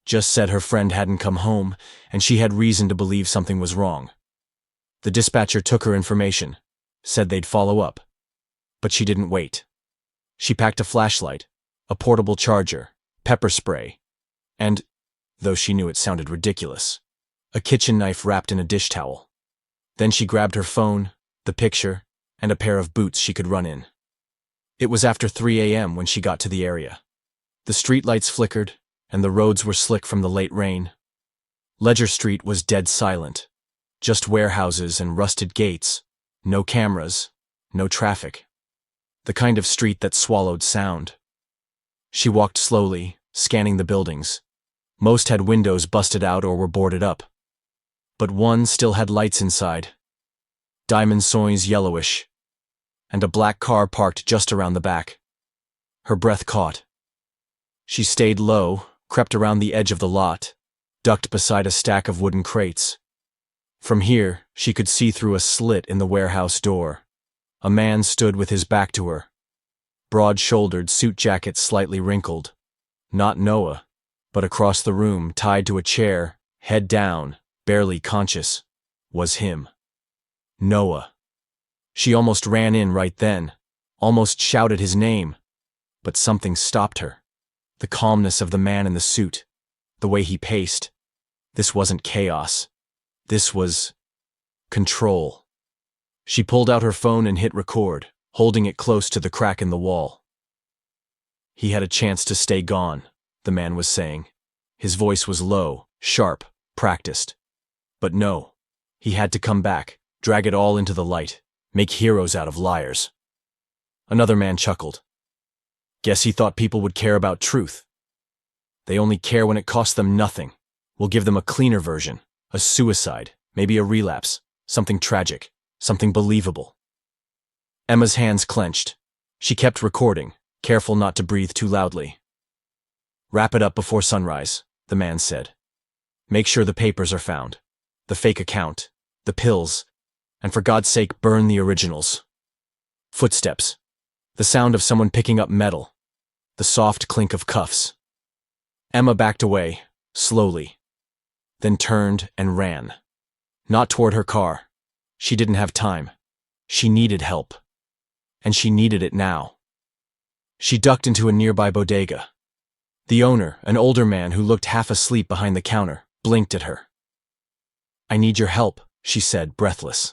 just said her friend hadn't come home and she had reason to believe something was wrong. The dispatcher took her information, said they'd follow up. But she didn't wait. She packed a flashlight, a portable charger, pepper spray, and, though she knew it sounded ridiculous, a kitchen knife wrapped in a dish towel. Then she grabbed her phone, the picture, and a pair of boots she could run in. It was after 3 a.m. when she got to the area. The streetlights flickered, and the roads were slick from the late rain. Ledger Street was dead silent. Just warehouses and rusted gates. No cameras, no traffic. The kind of street that swallowed sound. She walked slowly, scanning the buildings. Most had windows busted out or were boarded up. But one still had lights inside. Diamond Soins yellowish, and a black car parked just around the back. Her breath caught. She stayed low, crept around the edge of the lot, ducked beside a stack of wooden crates. From here, she could see through a slit in the warehouse door. A man stood with his back to her. Broad-shouldered, suit jacket slightly wrinkled. Not Noah, but across the room, tied to a chair, head down, barely conscious, was him. Noah. She almost ran in right then, almost shouted his name, but something stopped her. The calmness of the man in the suit, the way he paced. This wasn't chaos. This was control. She pulled out her phone and hit record, holding it close to the crack in the wall. "He had a chance to stay gone," the man was saying. His voice was low, sharp, practiced. But no, he had to come back, drag it all into the light, Make heroes out of liars. Another man chuckled. Guess he thought people would care about truth. They only care when it costs them nothing. We'll give them a cleaner version, a suicide, maybe a relapse, something tragic, something believable. Emma's hands clenched. She kept recording, careful not to breathe too loudly. Wrap it up before sunrise, the man said. Make sure the papers are found. The fake account, the pills, and for God's sake, burn the originals. Footsteps. The sound of someone picking up metal. The soft clink of cuffs. Emma backed away, slowly, then turned and ran. Not toward her car. She didn't have time. She needed help. And she needed it now. She ducked into a nearby bodega. The owner, an older man who looked half asleep behind the counter, blinked at her. I need your help, she said, breathless.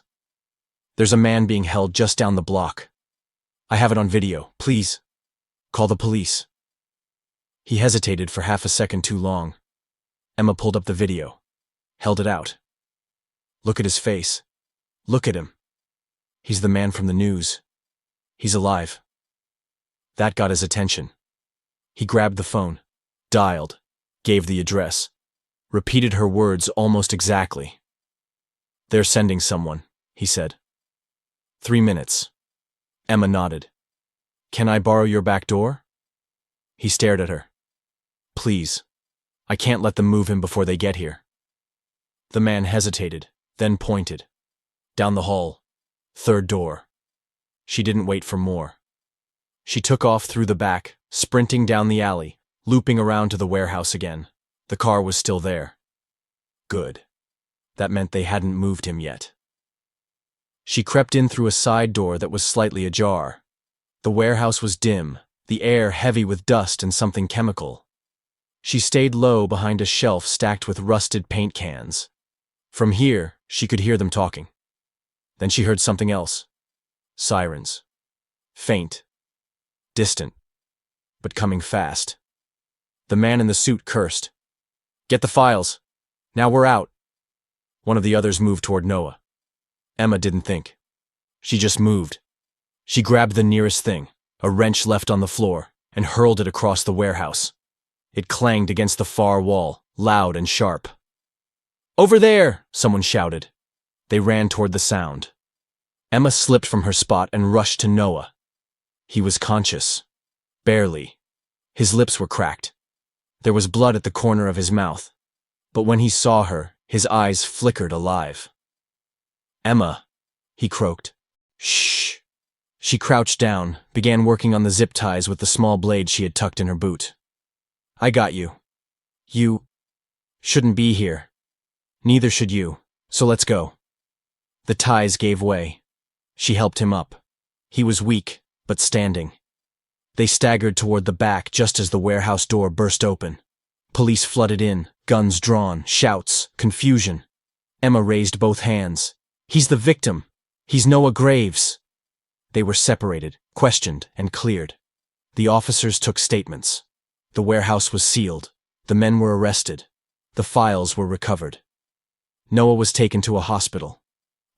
There's a man being held just down the block. I have it on video, please. Call the police. He hesitated for half a second too long. Emma pulled up the video, held it out. Look at his face. Look at him. He's the man from the news. He's alive. That got his attention. He grabbed the phone, dialed, gave the address, repeated her words almost exactly. They're sending someone, he said. 3 minutes. Emma nodded. Can I borrow your back door? He stared at her. Please. I can't let them move him before they get here. The man hesitated, then pointed. Down the hall. 3rd door. She didn't wait for more. She took off through the back, sprinting down the alley, looping around to the warehouse again. The car was still there. Good. That meant they hadn't moved him yet. She crept in through a side door that was slightly ajar. The warehouse was dim, the air heavy with dust and something chemical. She stayed low behind a shelf stacked with rusted paint cans. From here, she could hear them talking. Then she heard something else. Sirens. Faint. Distant. But coming fast. The man in the suit cursed. Get the files. Now we're out. One of the others moved toward Noah. Emma didn't think. She just moved. She grabbed the nearest thing, a wrench left on the floor, and hurled it across the warehouse. It clanged against the far wall, loud and sharp. Over there! Someone shouted. They ran toward the sound. Emma slipped from her spot and rushed to Noah. He was conscious. Barely. His lips were cracked. There was blood at the corner of his mouth. But when he saw her, his eyes flickered alive. Emma, he croaked. Shh. She crouched down, began working on the zip ties with the small blade she had tucked in her boot. I got you. You shouldn't be here. Neither should you, so let's go. The ties gave way. She helped him up. He was weak, but standing. They staggered toward the back just as the warehouse door burst open. Police flooded in, guns drawn, shouts, confusion. Emma raised both hands. He's the victim. He's Noah Graves. They were separated, questioned, and cleared. The officers took statements. The warehouse was sealed. The men were arrested. The files were recovered. Noah was taken to a hospital.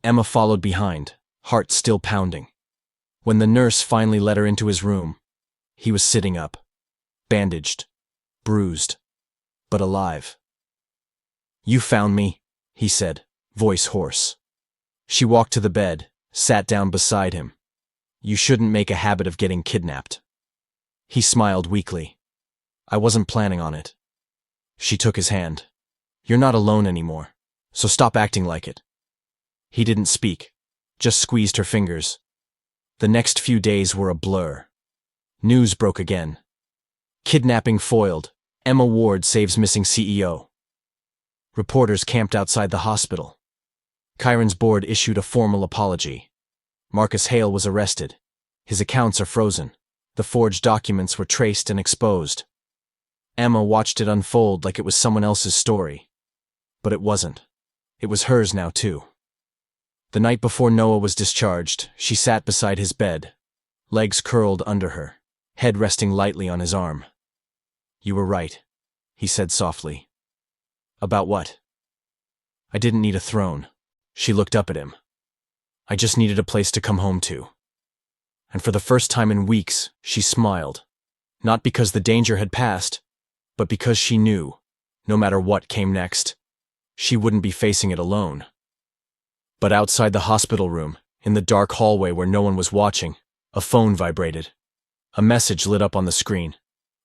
Emma followed behind, heart still pounding. When the nurse finally let her into his room, he was sitting up, bandaged, bruised, but alive. You found me, he said, voice hoarse. She walked to the bed, sat down beside him. You shouldn't make a habit of getting kidnapped. He smiled weakly. I wasn't planning on it. She took his hand. You're not alone anymore, so stop acting like it. He didn't speak, just squeezed her fingers. The next few days were a blur. News broke again. Kidnapping foiled. Emma Ward saves missing CEO. Reporters camped outside the hospital. Chiron's board issued a formal apology. Marcus Hale was arrested. His accounts are frozen. The forged documents were traced and exposed. Emma watched it unfold like it was someone else's story. But it wasn't. It was hers now, too. The night before Noah was discharged, she sat beside his bed, legs curled under her, head resting lightly on his arm. You were right, he said softly. About what? I didn't need a throne. She looked up at him. I just needed a place to come home to. And for the first time in weeks, she smiled. Not because the danger had passed, but because she knew, no matter what came next, she wouldn't be facing it alone. But outside the hospital room, in the dark hallway where no one was watching, a phone vibrated. A message lit up on the screen.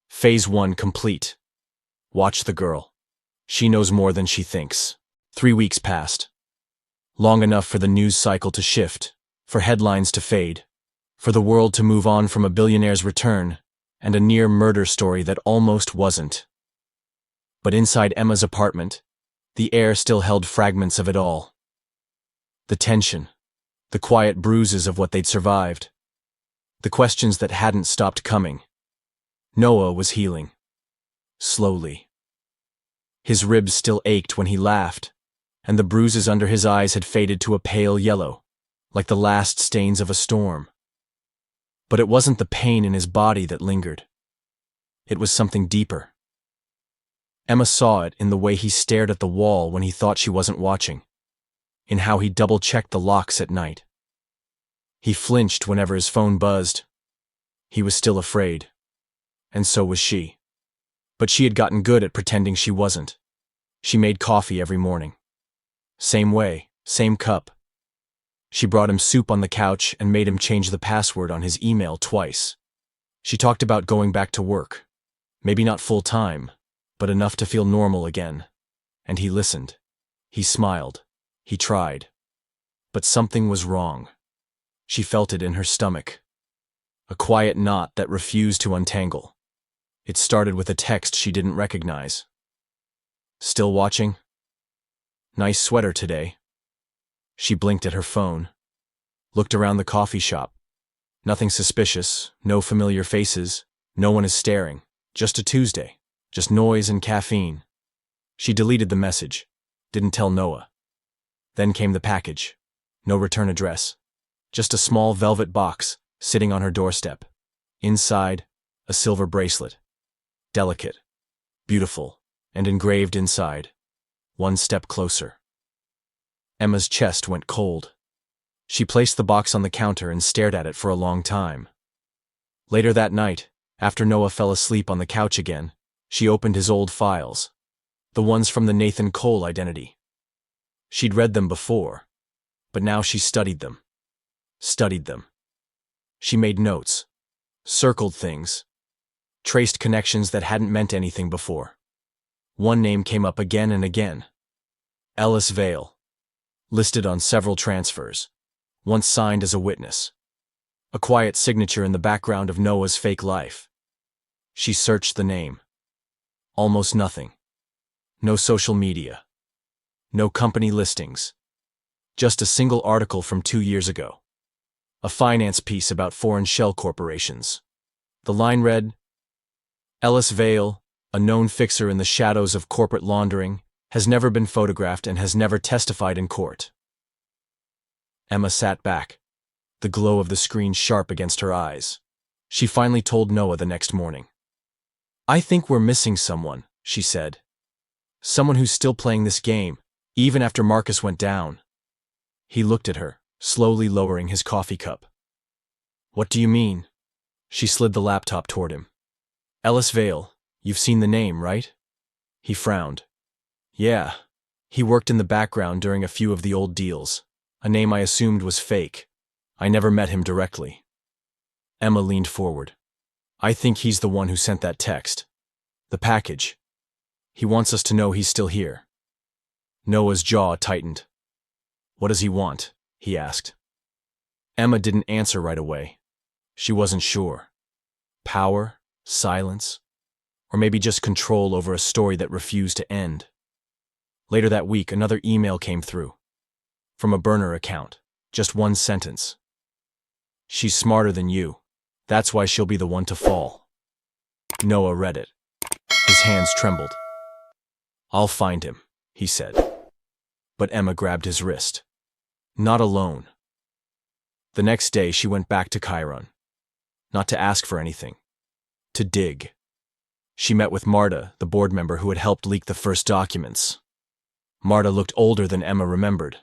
Phase 1 complete. Watch the girl. She knows more than she thinks. 3 weeks passed. Long enough for the news cycle to shift, for headlines to fade, for the world to move on from a billionaire's return and a near murder story that almost wasn't. But inside Emma's apartment, the air still held fragments of it all. The tension, the quiet bruises of what they'd survived, the questions that hadn't stopped coming. Noah was healing. Slowly. His ribs still ached when he laughed, and the bruises under his eyes had faded to a pale yellow, like the last stains of a storm. But it wasn't the pain in his body that lingered. It was something deeper. Emma saw it in the way he stared at the wall when he thought she wasn't watching, in how he double-checked the locks at night. He flinched whenever his phone buzzed. He was still afraid. And so was she. But she had gotten good at pretending she wasn't. She made coffee every morning. Same way, same cup. She brought him soup on the couch and made him change the password on his email twice. She talked about going back to work. Maybe not full-time, but enough to feel normal again. And he listened. He smiled. He tried. But something was wrong. She felt it in her stomach. A quiet knot that refused to untangle. It started with a text she didn't recognize. Still watching? Nice sweater today. She blinked at her phone. Looked around the coffee shop. Nothing suspicious, no familiar faces, no one is staring. Just a Tuesday. Just noise and caffeine. She deleted the message. Didn't tell Noah. Then came the package. No return address. Just a small velvet box sitting on her doorstep. Inside, a silver bracelet. Delicate, beautiful, and engraved inside. One step closer. Emma's chest went cold. She placed the box on the counter and stared at it for a long time. Later that night, after Noah fell asleep on the couch again, she opened his old files. The ones from the Nathan Cole identity. She'd read them before, but now she studied them. Studied them. She made notes. Circled things. Traced connections that hadn't meant anything before. One name came up again and again. Ellis Vale. Listed on several transfers. Once signed as a witness. A quiet signature in the background of Noah's fake life. She searched the name. Almost nothing. No social media. No company listings. Just a single article from 2 years ago. A finance piece about foreign shell corporations. The line read, Ellis Vale, a known fixer in the shadows of corporate laundering, has never been photographed and has never testified in court. Emma sat back, the glow of the screen sharp against her eyes. She finally told Noah the next morning. I think we're missing someone, she said. Someone who's still playing this game, even after Marcus went down. He looked at her, slowly lowering his coffee cup. What do you mean? She slid the laptop toward him. Ellis Vale, you've seen the name, right? He frowned. Yeah. He worked in the background during a few of the old deals. A name I assumed was fake. I never met him directly. Emma leaned forward. I think he's the one who sent that text. The package. He wants us to know he's still here. Noah's jaw tightened. What does he want? He asked. Emma didn't answer right away. She wasn't sure. Power? Silence? Or maybe just control over a story that refused to end. Later that week, another email came through. From a burner account. Just one sentence. She's smarter than you. That's why she'll be the one to fall. Noah read it. His hands trembled. I'll find him, he said. But Emma grabbed his wrist. Not alone. The next day she went back to Chiron. Not to ask for anything. To dig. She met with Marta, the board member who had helped leak the first documents. Marta looked older than Emma remembered.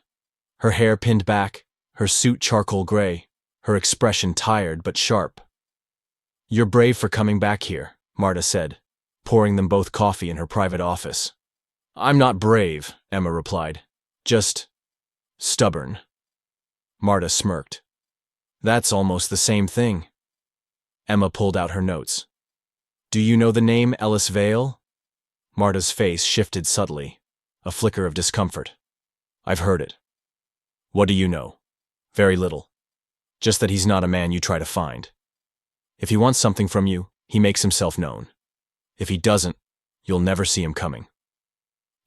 Her hair pinned back, her suit charcoal gray, her expression tired but sharp. "You're brave for coming back here," Marta said, pouring them both coffee in her private office. "I'm not brave," Emma replied. "Just stubborn." Marta smirked. "That's almost the same thing." Emma pulled out her notes. "Do you know the name Ellis Vale?" Marta's face shifted subtly, a flicker of discomfort. "I've heard it." "What do you know?" "Very little. Just that he's not a man you try to find. If he wants something from you, he makes himself known. If he doesn't, you'll never see him coming."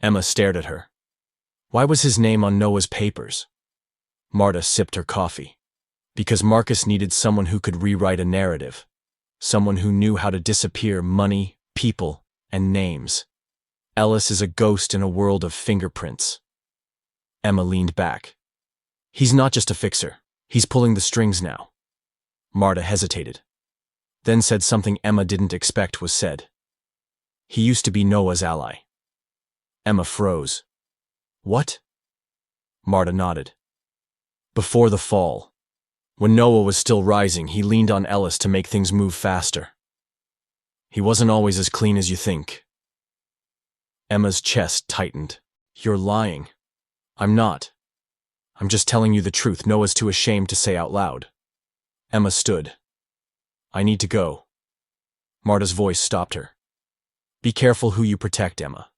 Emma stared at her. Why was his name on Noah's papers? Marta sipped her coffee. Because Marcus needed someone who could rewrite a narrative. Someone who knew how to disappear money, people, and names. Ellis is a ghost in a world of fingerprints. Emma leaned back. "He's not just a fixer. He's pulling the strings now." Marta hesitated. Then said something Emma didn't expect was said. "He used to be Noah's ally." Emma froze. "What?" Marta nodded. "Before the fall, when Noah was still rising, he leaned on Ellis to make things move faster. He wasn't always as clean as you think." Emma's chest tightened. "You're lying." "I'm not. I'm just telling you the truth Noah's too ashamed to say out loud." Emma stood. "I need to go." Marta's voice stopped her. "Be careful who you protect, Emma.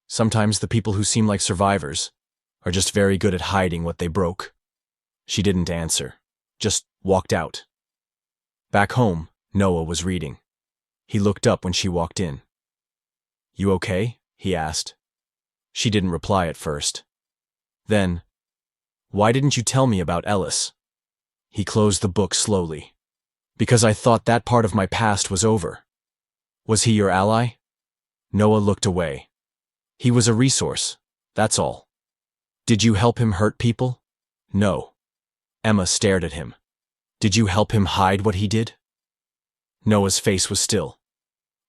Sometimes the people who seem like survivors are just very good at hiding what they broke." She didn't answer, just walked out. Back home, Noah was reading. He looked up when she walked in. "You okay?" he asked. She didn't reply at first. Then, "Why didn't you tell me about Ellis?" He closed the book slowly. "Because I thought that part of my past was over." "Was he your ally?" Noah looked away. "He was a resource, that's all." "Did you help him hurt people?" "No." Emma stared at him. "Did you help him hide what he did?" Noah's face was still.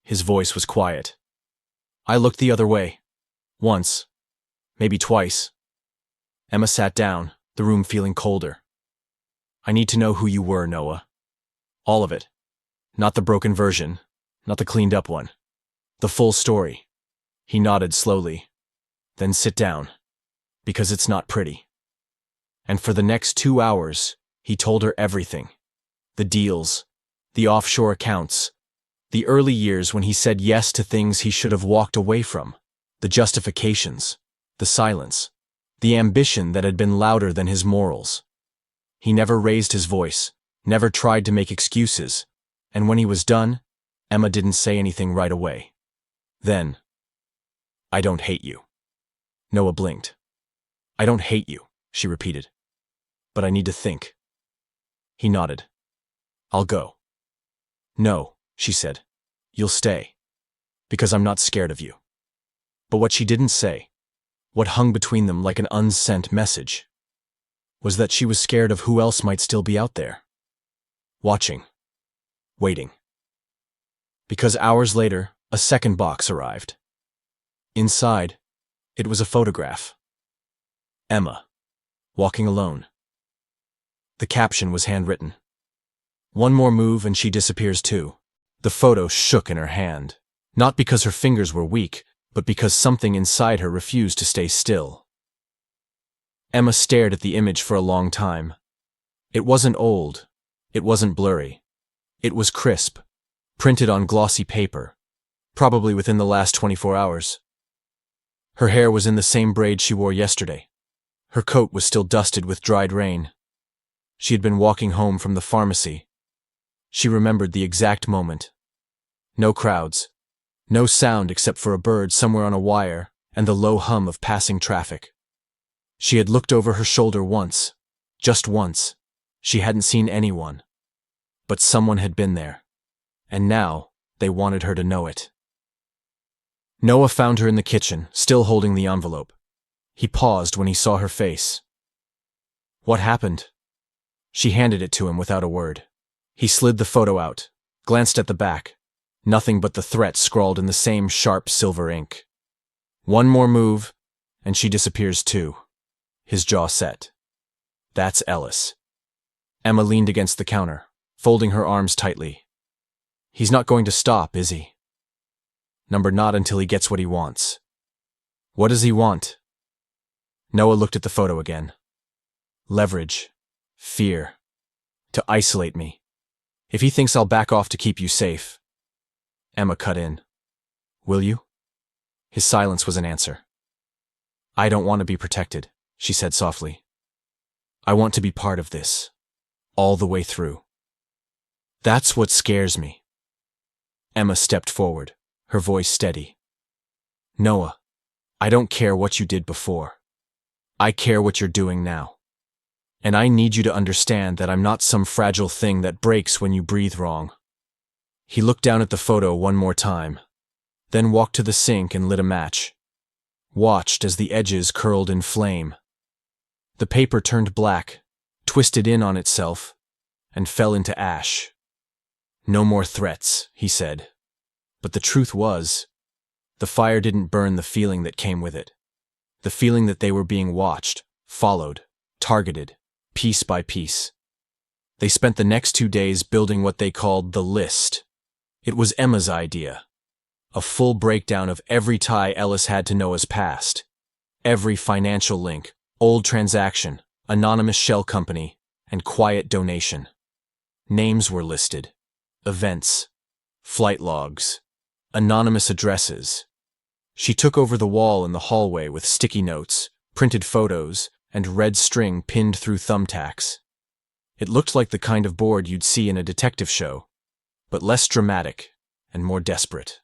His voice was quiet. "I looked the other way. Once. Maybe twice." Emma sat down, the room feeling colder. "I need to know who you were, Noah. All of it. Not the broken version, not the cleaned up one. The full story." He nodded slowly. "Then sit down. Because it's not pretty." And for the next 2 hours, he told her everything. The deals, the offshore accounts, the early years when he said yes to things he should have walked away from, the justifications, the silence, the ambition that had been louder than his morals. He never raised his voice, never tried to make excuses, and when he was done, Emma didn't say anything right away. Then, "I don't hate you." Noah blinked. "I don't hate you," she repeated. "But I need to think." He nodded. "I'll go." "No," she said. "You'll stay. Because I'm not scared of you." But what she didn't say, what hung between them like an unsent message, was that she was scared of who else might still be out there. Watching. Waiting. Because hours later, a second box arrived. Inside, it was a photograph. Emma, walking alone. The caption was handwritten. "One more move and she disappears too." The photo shook in her hand, not because her fingers were weak, but because something inside her refused to stay still. Emma stared at the image for a long time. It wasn't old. It wasn't blurry. It was crisp, printed on glossy paper, probably within the last 24 hours. Her hair was in the same braid she wore yesterday. Her coat was still dusted with dried rain. She had been walking home from the pharmacy. She remembered the exact moment. No crowds. No sound except for a bird somewhere on a wire and the low hum of passing traffic. She had looked over her shoulder once. Just once. She hadn't seen anyone. But someone had been there. And now, they wanted her to know it. Noah found her in the kitchen, still holding the envelope. He paused when he saw her face. "What happened?" She handed it to him without a word. He slid the photo out, glanced at the back. Nothing but the threat scrawled in the same sharp silver ink. "One more move, and she disappears too." His jaw set. That's Ellis. Emma leaned against the counter, folding her arms tightly. He's not going to stop, is he? Not until he gets what he wants. What does he want? Noah looked at the photo again. Leverage. Fear. To isolate me. If he thinks I'll back off to keep you safe. Emma cut in. Will you? His silence was an answer. I don't want to be protected, she said softly. I want to be part of this. All the way through. That's what scares me. Emma stepped forward, her voice steady. Noah, I don't care what you did before. I care what you're doing now. And I need you to understand that I'm not some fragile thing that breaks when you breathe wrong. He looked down at the photo one more time, then walked to the sink and lit a match. Watched as the edges curled in flame. The paper turned black, twisted in on itself, and fell into ash. No more threats, he said. But the truth was, the fire didn't burn the feeling that came with it. The feeling that they were being watched, followed, targeted, piece by piece. They spent the next 2 days building what they called the list. It was Emma's idea. A full breakdown of every tie Ellis had to Noah's past. Every financial link, old transaction, anonymous shell company, and quiet donation. Names were listed. Events. Flight logs. Anonymous addresses. She took over the wall in the hallway with sticky notes, printed photos, and red string pinned through thumbtacks. It looked like the kind of board you'd see in a detective show, but less dramatic and more desperate.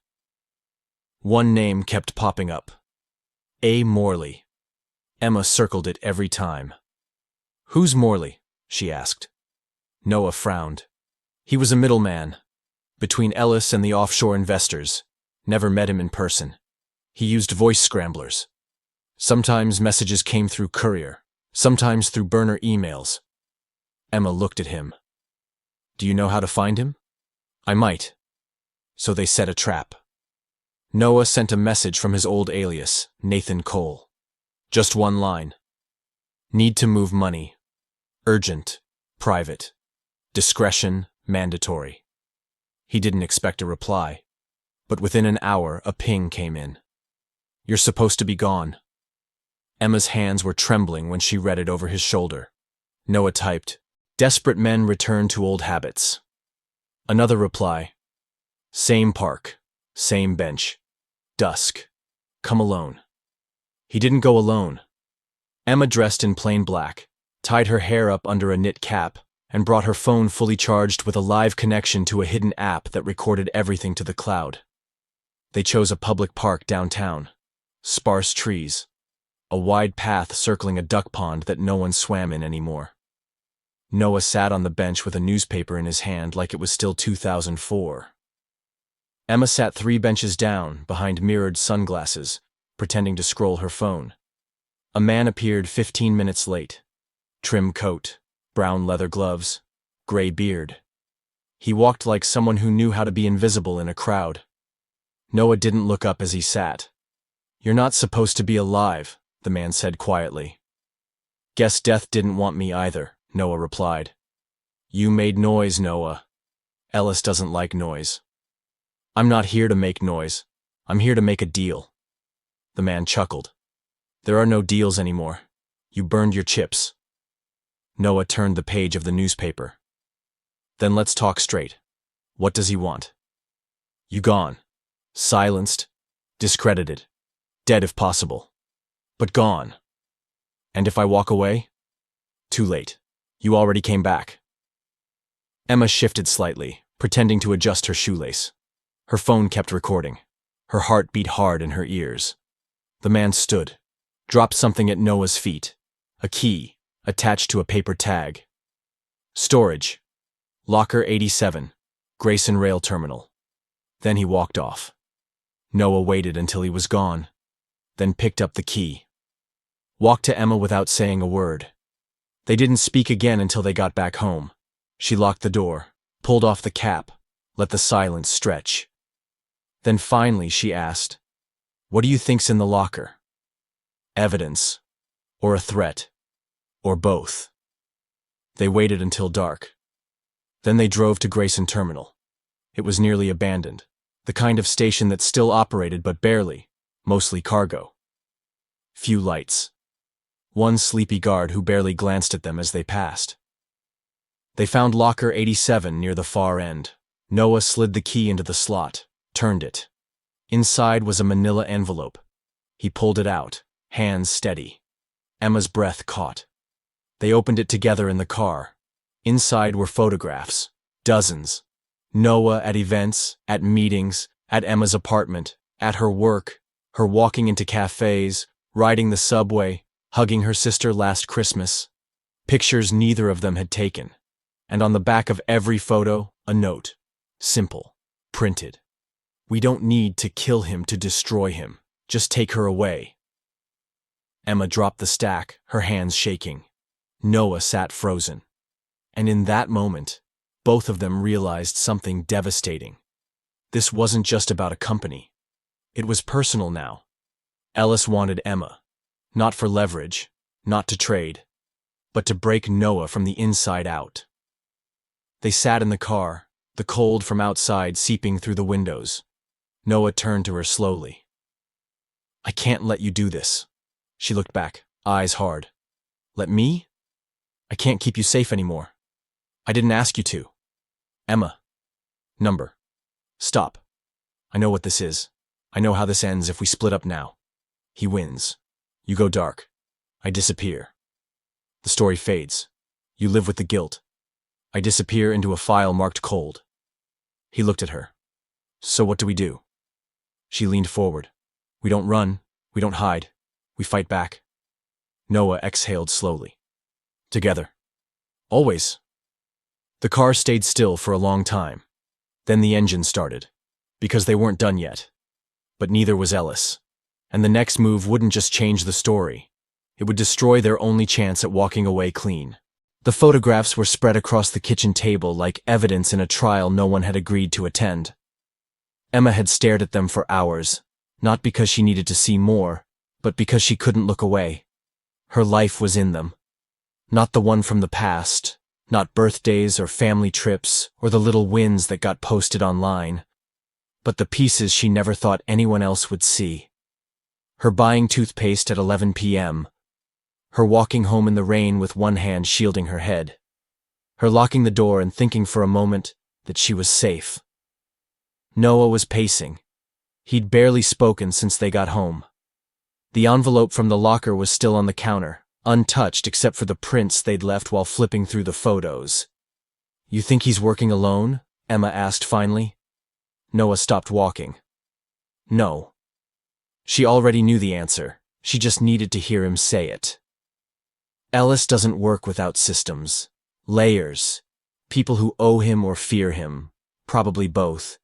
One name kept popping up. A. Morley. Emma circled it every time. Who's Morley? She asked. Noah frowned. He was a middleman, between Ellis and the offshore investors. Never met him in person. He used voice scramblers. Sometimes messages came through courier, sometimes through burner emails. Emma looked at him. Do you know how to find him? I might. So they set a trap. Noah sent a message from his old alias, Nathan Cole. Just one line. Need to move money. Urgent. Private. Discretion mandatory. He didn't expect a reply, but within an hour a ping came in. You're supposed to be gone. Emma's hands were trembling when she read it over his shoulder. Noah typed, Desperate men return to old habits. Another reply. Same park. Same bench. Dusk. Come alone. He didn't go alone. Emma dressed in plain black, tied her hair up under a knit cap, and brought her phone fully charged with a live connection to a hidden app that recorded everything to the cloud. They chose a public park downtown. Sparse trees. A wide path circling a duck pond that no one swam in anymore. Noah sat on the bench with a newspaper in his hand like it was still 2004. Emma sat 3 benches down, behind mirrored sunglasses, pretending to scroll her phone. A man appeared 15 minutes late. Trim coat, brown leather gloves, gray beard. He walked like someone who knew how to be invisible in a crowd. Noah didn't look up as he sat. You're not supposed to be alive, the man said quietly. Guess death didn't want me either, Noah replied. You made noise, Noah. Ellis doesn't like noise. I'm not here to make noise. I'm here to make a deal. The man chuckled. There are no deals anymore. You burned your chips. Noah turned the page of the newspaper. Then let's talk straight. What does he want? You gone. Silenced. Discredited. Dead if possible. But gone. And if I walk away? Too late. You already came back. Emma shifted slightly, pretending to adjust her shoelace. Her phone kept recording. Her heart beat hard in her ears. The man stood, dropped something at Noah's feet. A key, attached to a paper tag. Storage. Locker 87. Grayson Rail Terminal. Then he walked off. Noah waited until he was gone, then picked up the key. Walked to Emma without saying a word. They didn't speak again until they got back home. She locked the door, pulled off the cap, let the silence stretch. Then finally she asked, What do you think's in the locker? Evidence. Or a threat. Or both. They waited until dark. Then they drove to Grayson Terminal. It was nearly abandoned, the kind of station that still operated but barely, mostly cargo. Few lights. One sleepy guard who barely glanced at them as they passed. They found locker 87 near the far end. Noah slid the key into the slot, turned it. Inside was a manila envelope. He pulled it out, hands steady. Emma's breath caught. They opened it together in the car. Inside were photographs, dozens. Noah at events, at meetings, at Emma's apartment, at her work, her walking into cafes, riding the subway, hugging her sister last Christmas. Pictures neither of them had taken. And on the back of every photo, a note. Simple. Printed. We don't need to kill him to destroy him. Just take her away. Emma dropped the stack, her hands shaking. Noah sat frozen. And in that moment, both of them realized something devastating. This wasn't just about a company. It was personal now. Ellis wanted Emma, not for leverage, not to trade, but to break Noah from the inside out. They sat in the car, the cold from outside seeping through the windows. Noah turned to her slowly. I can't let you do this. She looked back, eyes hard. Let me? I can't keep you safe anymore. I didn't ask you to. Emma. Number. Stop. I know what this is. I know how this ends if we split up now. He wins. You go dark. I disappear. The story fades. You live with the guilt. I disappear into a file marked cold. He looked at her. So what do we do? She leaned forward. We don't run. We don't hide. We fight back. Noah exhaled slowly. Together. Always. The car stayed still for a long time. Then the engine started. Because they weren't done yet. But neither was Ellis. And the next move wouldn't just change the story. It would destroy their only chance at walking away clean. The photographs were spread across the kitchen table like evidence in a trial no one had agreed to attend. Emma had stared at them for hours, not because she needed to see more, but because she couldn't look away. Her life was in them. Not the one from the past, not birthdays or family trips or the little wins that got posted online, but the pieces she never thought anyone else would see. Her buying toothpaste at 11 p.m., her walking home in the rain with one hand shielding her head, her locking the door and thinking for a moment that she was safe. Noah was pacing. He'd barely spoken since they got home. The envelope from the locker was still on the counter, untouched except for the prints they'd left while flipping through the photos. You think he's working alone? Emma asked finally. Noah stopped walking. No. She already knew the answer. She just needed to hear him say it. Ellis doesn't work without systems. Layers. People who owe him or fear him. Probably both.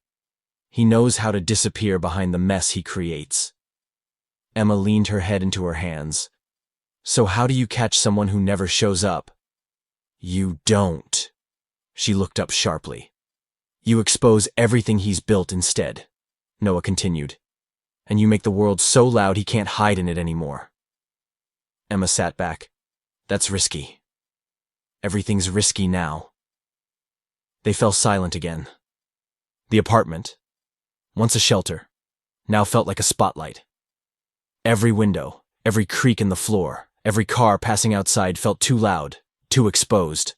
He knows how to disappear behind the mess he creates. Emma leaned her head into her hands. So how do you catch someone who never shows up? You don't. She looked up sharply. You expose everything he's built instead, Noah continued. And you make the world so loud he can't hide in it anymore. Emma sat back. That's risky. Everything's risky now. They fell silent again. The apartment, once a shelter, now felt like a spotlight. Every window, every creak in the floor, every car passing outside felt too loud, too exposed.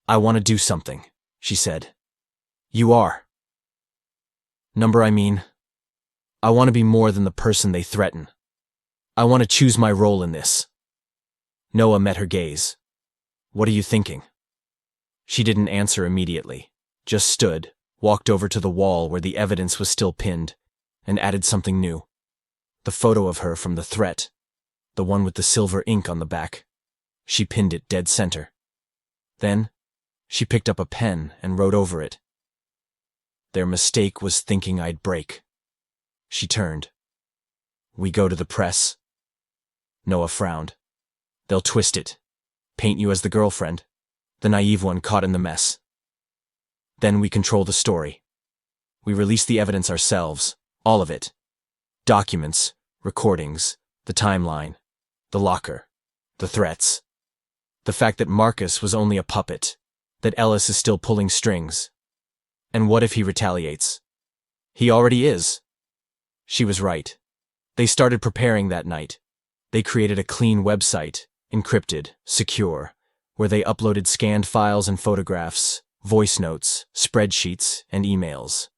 I want to do something, she said. You are. Number, I mean. I want to be more than the person they threaten. I want to choose my role in this. Noah met her gaze. What are you thinking? She didn't answer immediately, just stood, walked over to the wall where the evidence was still pinned, and added something new. The photo of her from the threat, the one with the silver ink on the back. She pinned it dead center. Then, she picked up a pen and wrote over it. Their mistake was thinking I'd break. She turned. We go to the press. Noah frowned. They'll twist it. Paint you as the girlfriend, the naive one caught in the mess. Then we control the story. We release the evidence ourselves, all of it. Documents, recordings, the timeline, the locker, the threats. The fact that Marcus was only a puppet, that Ellis is still pulling strings. And what if he retaliates? He already is. She was right. They started preparing that night. They created a clean website, encrypted, secure, where they uploaded scanned files and photographs, voice notes, spreadsheets, and emails.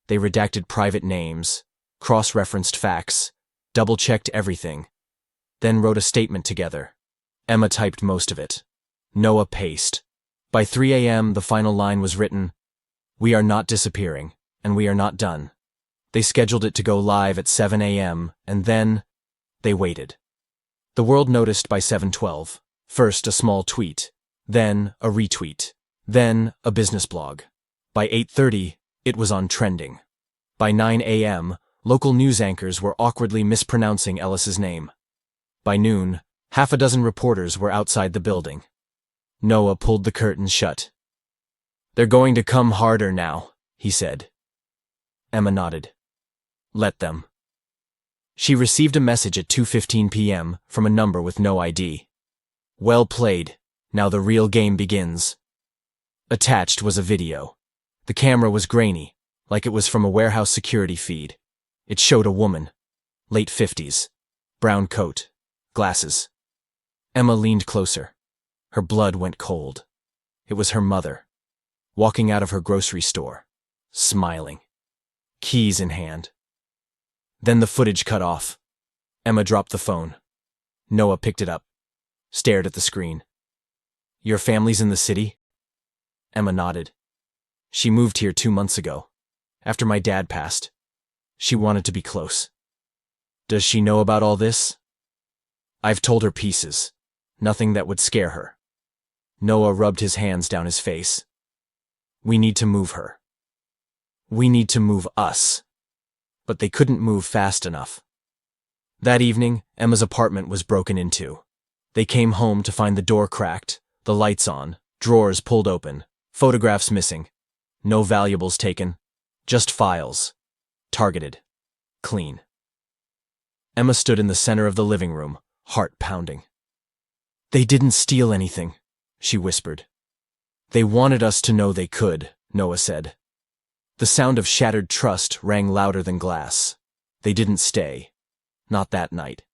They redacted private names, cross-referenced facts, double-checked everything, then wrote a statement together. Emma typed most of it. Noah paced. By 3 a.m., the final line was written, "We are not disappearing, and we are not done." They scheduled it to go live at 7 a.m., and then they waited. The world noticed by 7:12. First a small tweet, then a retweet, then a business blog. By 8:30, it was on trending. By 9 a.m., local news anchors were awkwardly mispronouncing Ellis's name. By noon, half a dozen reporters were outside the building. Noah pulled the curtains shut. "They're going to come harder now," he said. Emma nodded. "Let them." She received a message at 2:15 p.m. from a number with no ID. "Well played. Now the real game begins." Attached was a video. The camera was grainy, like it was from a warehouse security feed. It showed a woman, late 50s, brown coat, glasses. Emma leaned closer. Her blood went cold. It was her mother, walking out of her grocery store, smiling, keys in hand. Then the footage cut off. Emma dropped the phone. Noah picked it up, stared at the screen. "Your family's in the city?" Emma nodded. "She moved here 2 months ago, after my dad passed. She wanted to be close." "Does she know about all this?" "I've told her pieces. Nothing that would scare her." Noah rubbed his hands down his face. "We need to move her. We need to move us." But they couldn't move fast enough. That evening, Emma's apartment was broken into. They came home to find the door cracked, the lights on, drawers pulled open, photographs missing. No valuables taken, just files. Targeted. Clean. Emma stood in the center of the living room, heart pounding. "They didn't steal anything," she whispered. "They wanted us to know they could," Noah said. The sound of shattered trust rang louder than glass. They didn't stay. Not that night.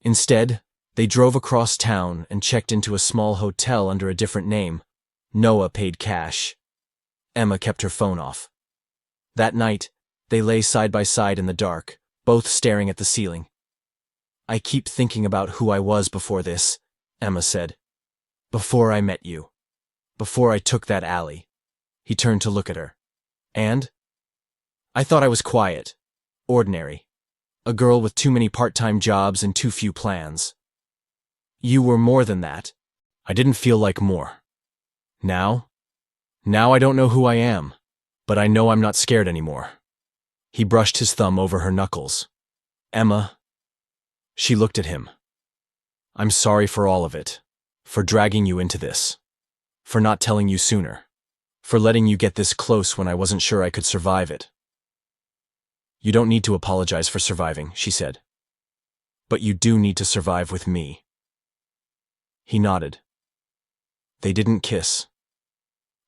Instead, they drove across town and checked into a small hotel under a different name. Noah paid cash. Emma kept her phone off. That night, they lay side by side in the dark, both staring at the ceiling. "I keep thinking about who I was before this," Emma said. "Before I met you. Before I took that alley." He turned to look at her. "And?" "I thought I was quiet. Ordinary. A girl with too many part-time jobs and too few plans. You were more than that. I didn't feel like more. Now I don't know who I am, but I know I'm not scared anymore." He brushed his thumb over her knuckles. "Emma." She looked at him. "I'm sorry for all of it. For dragging you into this. For not telling you sooner. For letting you get this close when I wasn't sure I could survive it." "You don't need to apologize for surviving," she said. "But you do need to survive with me." He nodded. They didn't kiss.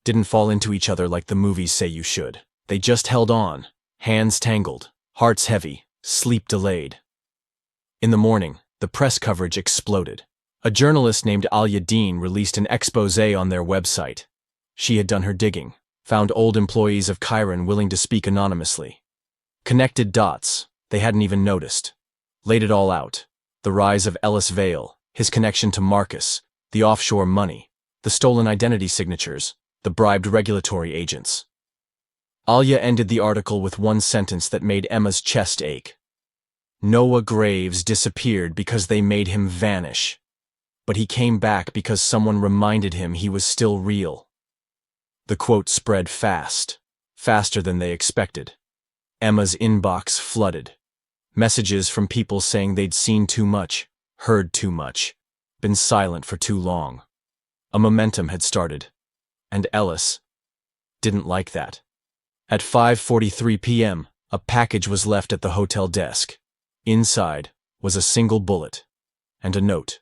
Didn't fall into each other like the movies say you should. They just held on, hands tangled, hearts heavy, sleep delayed. In the morning, the press coverage exploded. A journalist named Alia Dean released an expose on their website. She had done her digging, found old employees of Chiron willing to speak anonymously. Connected dots they hadn't even noticed. Laid it all out. The rise of Ellis Vale, his connection to Marcus, the offshore money, the stolen identity signatures, the bribed regulatory agents. Alia ended the article with one sentence that made Emma's chest ache. "Noah Graves disappeared because they made him vanish. But he came back because someone reminded him he was still real." The quote spread fast, faster than they expected. Emma's inbox flooded. Messages from people saying they'd seen too much, heard too much, been silent for too long. A momentum had started. And Ellis didn't like that. At 5:43 p.m., a package was left at the hotel desk. Inside was a single bullet and a note.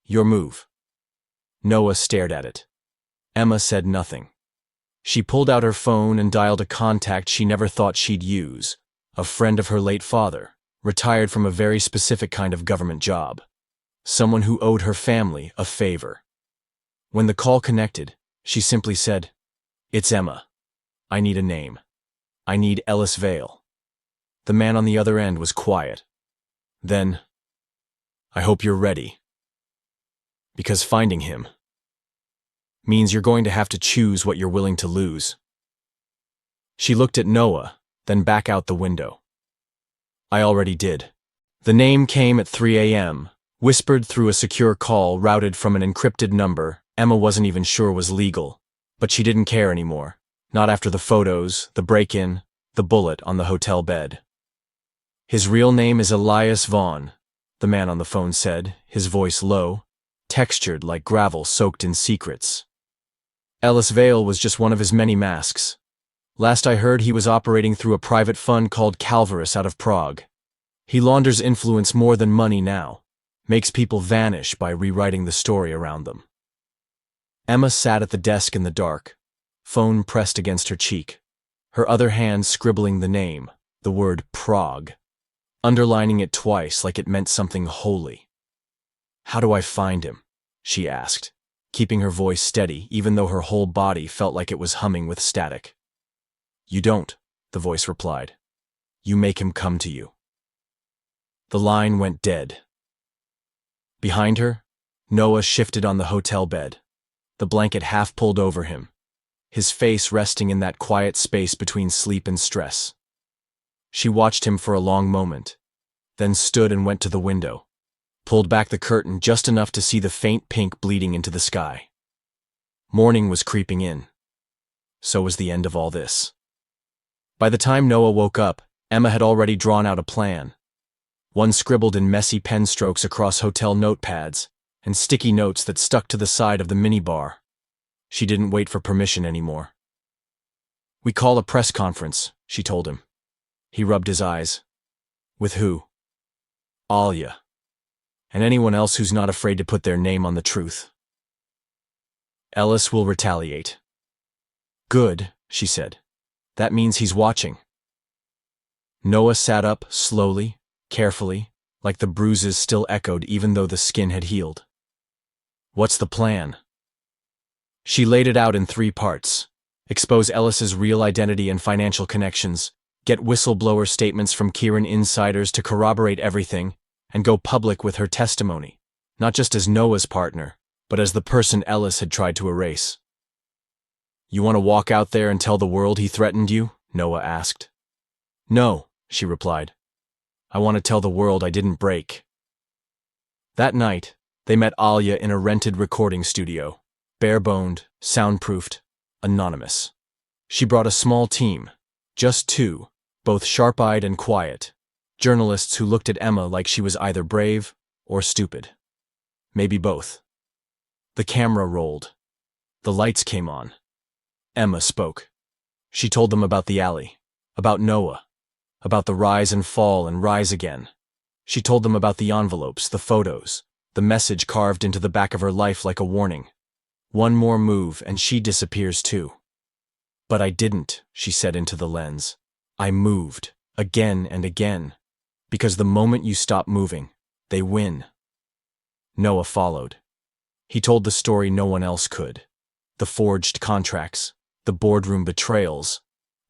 "Your move. Noah stared at it. Emma said nothing. She pulled out her phone and dialed a contact she never thought she'd use, a friend of her late father, retired from a very specific kind of government job. Someone who owed her family a favor. When the call connected, she simply said, "It's Emma. I need a name. I need Ellis Vale." The man on the other end was quiet. Then, "I hope you're ready. Because finding him means you're going to have to choose what you're willing to lose." She looked at Noah, then back out the window. "I already did." The name came at 3 a.m., whispered through a secure call routed from an encrypted number Emma wasn't even sure was legal, but she didn't care anymore, not after the photos, the break-in, the bullet on the hotel bed. "His real name is Elias Vaughn," the man on the phone said, his voice low, textured like gravel soaked in secrets. "Ellis Vale was just one of his many masks. Last I heard, he was operating through a private fund called Calvarus out of Prague. He launders influence more than money now, makes people vanish by rewriting the story around them." Emma sat at the desk in the dark, phone pressed against her cheek, her other hand scribbling the name, the word Prague, underlining it twice like it meant something holy. "How do I find him?" she asked, keeping her voice steady even though her whole body felt like it was humming with static. "You don't," the voice replied. "You make him come to you." The line went dead. Behind her, Noah shifted on the hotel bed, the blanket half pulled over him, his face resting in that quiet space between sleep and stress. She watched him for a long moment, then stood and went to the window, pulled back the curtain just enough to see the faint pink bleeding into the sky. Morning was creeping in. So was the end of all this. By the time Noah woke up, Emma had already drawn out a plan. One scribbled in messy pen strokes across hotel notepads, and sticky notes that stuck to the side of the minibar. She didn't wait for permission anymore. "We call a press conference," she told him. He rubbed his eyes. "With who?" "Alia. And anyone else who's not afraid to put their name on the truth. Ellis will retaliate." "Good," she said. "That means he's watching." Noah sat up, slowly, carefully, like the bruises still echoed even though the skin had healed. "What's the plan?" She laid it out in 3 parts. Expose Ellis's real identity and financial connections, get whistleblower statements from Kieran insiders to corroborate everything, and go public with her testimony, not just as Noah's partner, but as the person Ellis had tried to erase. "You want to walk out there and tell the world he threatened you?" Noah asked. "No," she replied. "I want to tell the world I didn't break." That night, they met Alia in a rented recording studio, bare-boned, soundproofed, anonymous. She brought a small team, just 2, both sharp-eyed and quiet, journalists who looked at Emma like she was either brave or stupid. Maybe both. The camera rolled. The lights came on. Emma spoke. She told them about the alley, about Noah, about the rise and fall and rise again. She told them about the envelopes, the photos, the message carved into the back of her life like a warning. One more move and she disappears too. "But I didn't," she said into the lens. "I moved, again and again. Because the moment you stop moving, they win." Noah followed. He told the story no one else could. The forged contracts, the boardroom betrayals,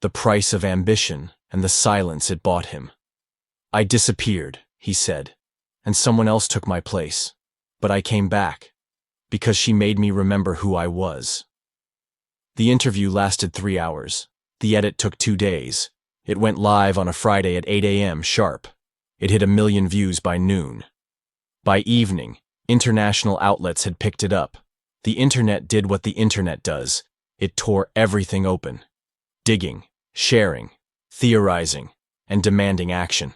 the price of ambition, and the silence it bought him. "I disappeared," he said, "and someone else took my place. But I came back, because she made me remember who I was." The interview lasted 3 hours. The edit took 2 days. It went live on a Friday at 8 a.m. sharp. It hit 1 million views by noon. By evening, international outlets had picked it up. The internet did what the internet does. It tore everything open, digging, sharing, theorizing, and demanding action.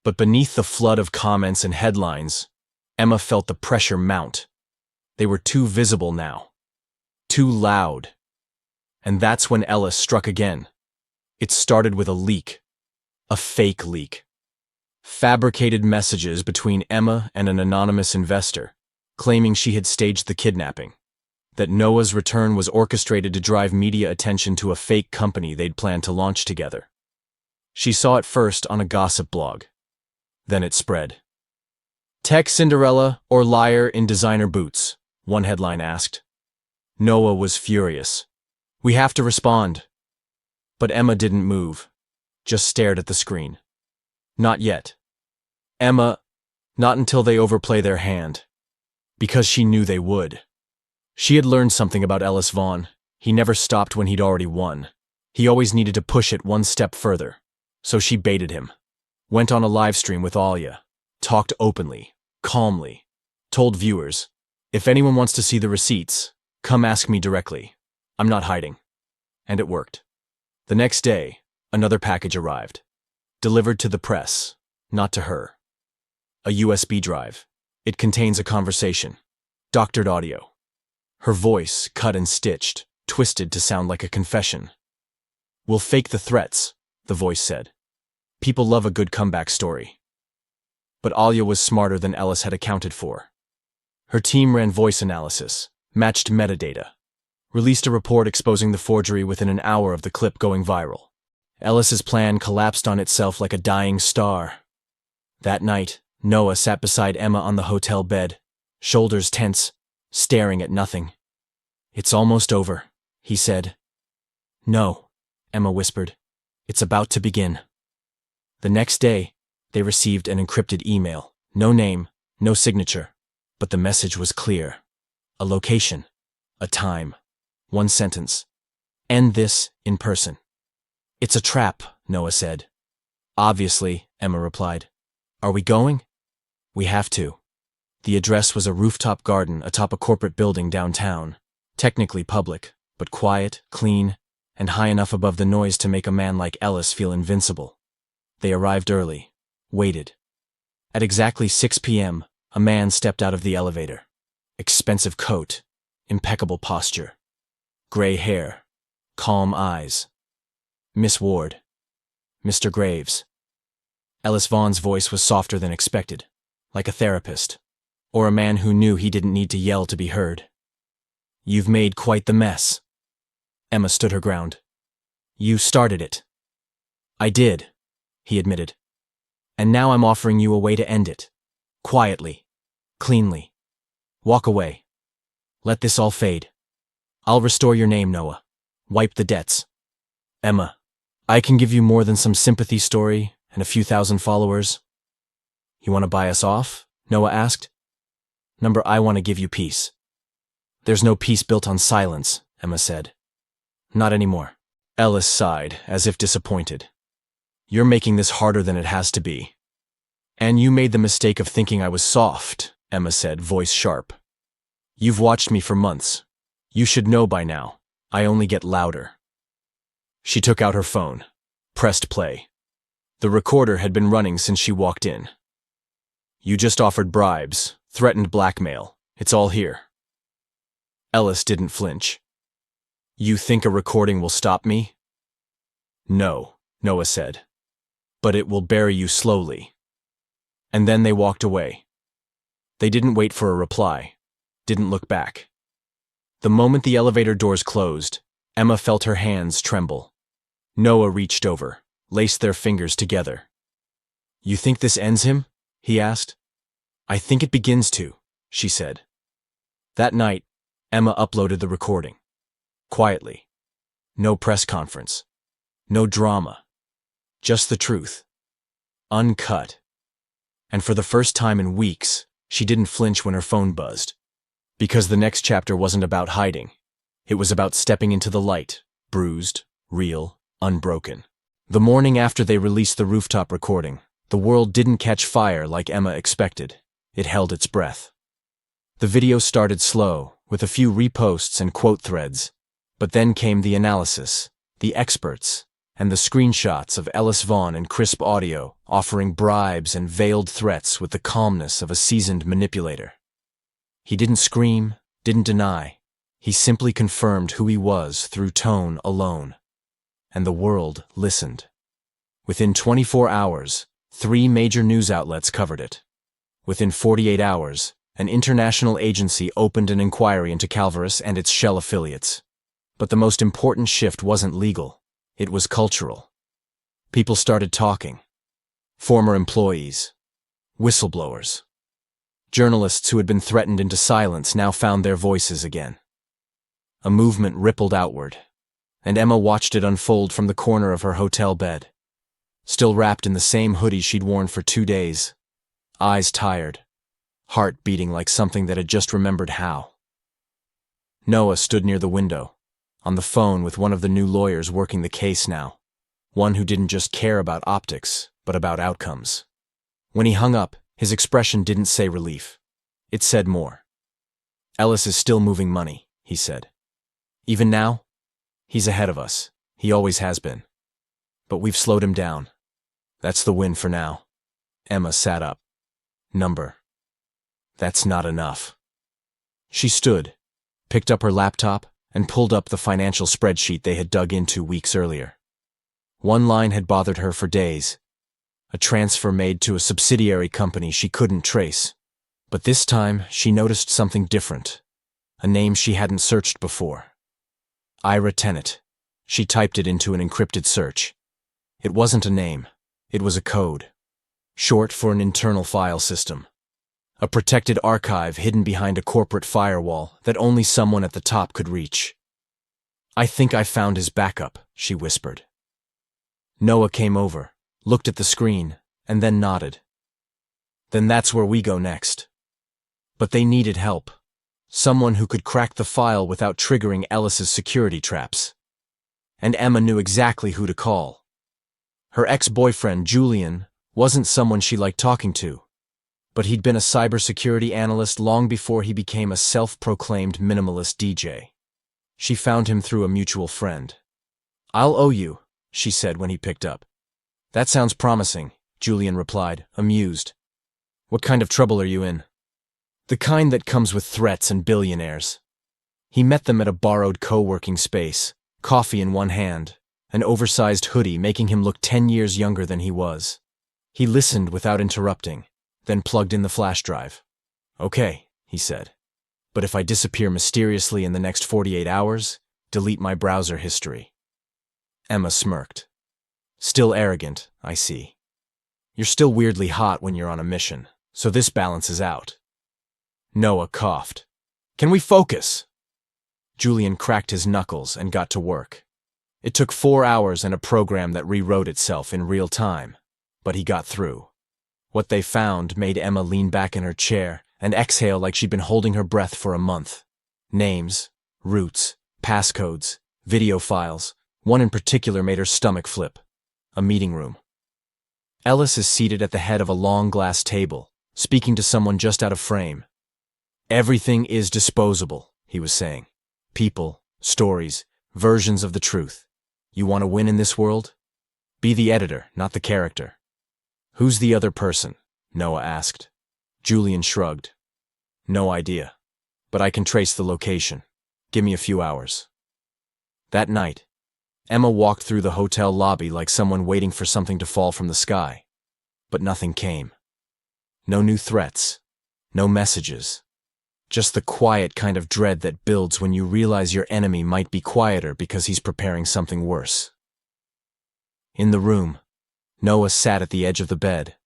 But beneath the flood of comments and headlines, Emma felt the pressure mount. They were too visible now, too loud. And that's when Ellis struck again. It started with a leak, a fake leak. Fabricated messages between Emma and an anonymous investor, claiming she had staged the kidnapping, that Noah's return was orchestrated to drive media attention to a fake company they'd planned to launch together. She saw it first on a gossip blog. Then it spread. "Tech Cinderella or liar in designer boots?" one headline asked. Noah was furious. "We have to respond." But Emma didn't move, just stared at the screen. Not yet. Not until they overplay their hand. Because she knew they would. She had learned something about Ellis Vaughn. He never stopped when he'd already won. He always needed to push it one step further. So she baited him. Went on a live stream with Alia. Talked openly, calmly. Told viewers, "If anyone wants to see the receipts, come ask me directly. I'm not hiding." And it worked. The next day, another package arrived. Delivered to the press, not to her. A USB drive. It contains a conversation. Doctored audio. Her voice, cut and stitched, twisted to sound like a confession. "We'll fake the threats," the voice said. "People love a good comeback story." But Alia was smarter than Ellis had accounted for. Her team ran voice analysis, matched metadata, released a report exposing the forgery within an hour of the clip going viral. Ellis's plan collapsed on itself like a dying star. That night, Noah sat beside Emma on the hotel bed, shoulders tense, staring at nothing. "It's almost over," he said. "No," Emma whispered. "It's about to begin." The next day, they received an encrypted email. No name, no signature, but the message was clear. A location, a time, one sentence. "End this in person." "It's a trap," Noah said. "Obviously," Emma replied. "Are we going?" "We have to." The address was a rooftop garden atop a corporate building downtown, technically public, but quiet, clean, and high enough above the noise to make a man like Ellis feel invincible. They arrived early, waited. At exactly 6 p.m., a man stepped out of the elevator. Expensive coat, impeccable posture, gray hair, calm eyes. "Miss Ward." "Mr. Graves." Ellis Vaughn's voice was softer than expected, like a therapist, or a man who knew he didn't need to yell to be heard. "You've made quite the mess." Emma stood her ground. "You started it." "I did," he admitted. "And now I'm offering you a way to end it. Quietly. Cleanly. Walk away. Let this all fade. I'll restore your name, Noah. Wipe the debts." "Emma, I can give you more than some sympathy story and a few thousand followers." "You want to buy us off?" Noah asked. I want to give you peace." "There's no peace built on silence," Emma said. "Not anymore." Ellis sighed, as if disappointed. "You're making this harder than it has to be." "And you made the mistake of thinking I was soft," Emma said, voice sharp. "You've watched me for months. You should know by now. I only get louder." She took out her phone, pressed play. The recorder had been running since she walked in. "You just offered bribes, threatened blackmail. It's all here." Ellis didn't flinch. "You think a recording will stop me?" "No," Noah said. "But it will bury you slowly." And then they walked away. They didn't wait for a reply, didn't look back. The moment the elevator doors closed, Emma felt her hands tremble. Noah reached over, laced their fingers together. "You think this ends him?" he asked. "I think it begins to," she said. That night, Emma uploaded the recording. Quietly. No press conference. No drama. Just the truth. Uncut. And for the first time in weeks, she didn't flinch when her phone buzzed. Because the next chapter wasn't about hiding. It was about stepping into the light, bruised, real, unbroken. The morning after they released the rooftop recording, the world didn't catch fire like Emma expected. It held its breath. The video started slow, with a few reposts and quote threads. But then came the analysis, the experts, and the screenshots of Ellis Vaughn and crisp audio offering bribes and veiled threats with the calmness of a seasoned manipulator. He didn't scream, didn't deny. He simply confirmed who he was through tone alone. And the world listened. Within 24 hours, 3 major news outlets covered it. Within 48 hours, an international agency opened an inquiry into Calvarus and its shell affiliates. But the most important shift wasn't legal. It was cultural. People started talking. Former employees. Whistleblowers. Journalists who had been threatened into silence now found their voices again. A movement rippled outward, and Emma watched it unfold from the corner of her hotel bed. Still wrapped in the same hoodie she'd worn for 2 days. Eyes tired. Heart beating like something that had just remembered how. Noah stood near the window, on the phone with one of the new lawyers working the case now. One who didn't just care about optics, but about outcomes. When he hung up, his expression didn't say relief. It said more. Ellis is still moving money, he said. Even now? He's ahead of us. He always has been. But we've slowed him down. That's the win for now. Emma sat up. Number. That's not enough. She stood, picked up her laptop, and pulled up the financial spreadsheet they had dug into weeks earlier. One line had bothered her for days. A transfer made to a subsidiary company she couldn't trace. But this time, she noticed something different. A name she hadn't searched before. Ira Tennant. She typed it into an encrypted search. It wasn't a name. It was a code. Short for an internal file system. A protected archive hidden behind a corporate firewall that only someone at the top could reach. I think I found his backup, she whispered. Noah came over, looked at the screen, and then nodded. Then that's where we go next. But they needed help. Someone who could crack the file without triggering Ellis's security traps. And Emma knew exactly who to call. Her ex-boyfriend, Julian, wasn't someone she liked talking to. But he'd been a cybersecurity analyst long before he became a self-proclaimed minimalist DJ. She found him through a mutual friend. I'll owe you, she said when he picked up. That sounds promising, Julian replied, amused. What kind of trouble are you in? The kind that comes with threats and billionaires. He met them at a borrowed co-working space, coffee in one hand, an oversized hoodie making him look 10 years younger than he was. He listened without interrupting, then plugged in the flash drive. Okay, he said. But if I disappear mysteriously in the next 48 hours, delete my browser history. Emma smirked. Still arrogant, I see. You're still weirdly hot when you're on a mission, so this balances out. Noah coughed. Can we focus? Julian cracked his knuckles and got to work. It took 4 hours and a program that rewrote itself in real time, but he got through. What they found made Emma lean back in her chair and exhale like she'd been holding her breath for a month. Names, routes, passcodes, video files. One in particular made her stomach flip. A meeting room. Ellis is seated at the head of a long glass table, speaking to someone just out of frame. Everything is disposable, he was saying. People, stories, versions of the truth. You want to win in this world? Be the editor, not the character. Who's the other person? Noah asked. Julian shrugged. No idea. But I can trace the location. Give me a few hours. That night, Emma walked through the hotel lobby like someone waiting for something to fall from the sky. But nothing came. No new threats. No messages. Just the quiet kind of dread that builds when you realize your enemy might be quieter because he's preparing something worse. In the room, Noah sat at the edge of the bed,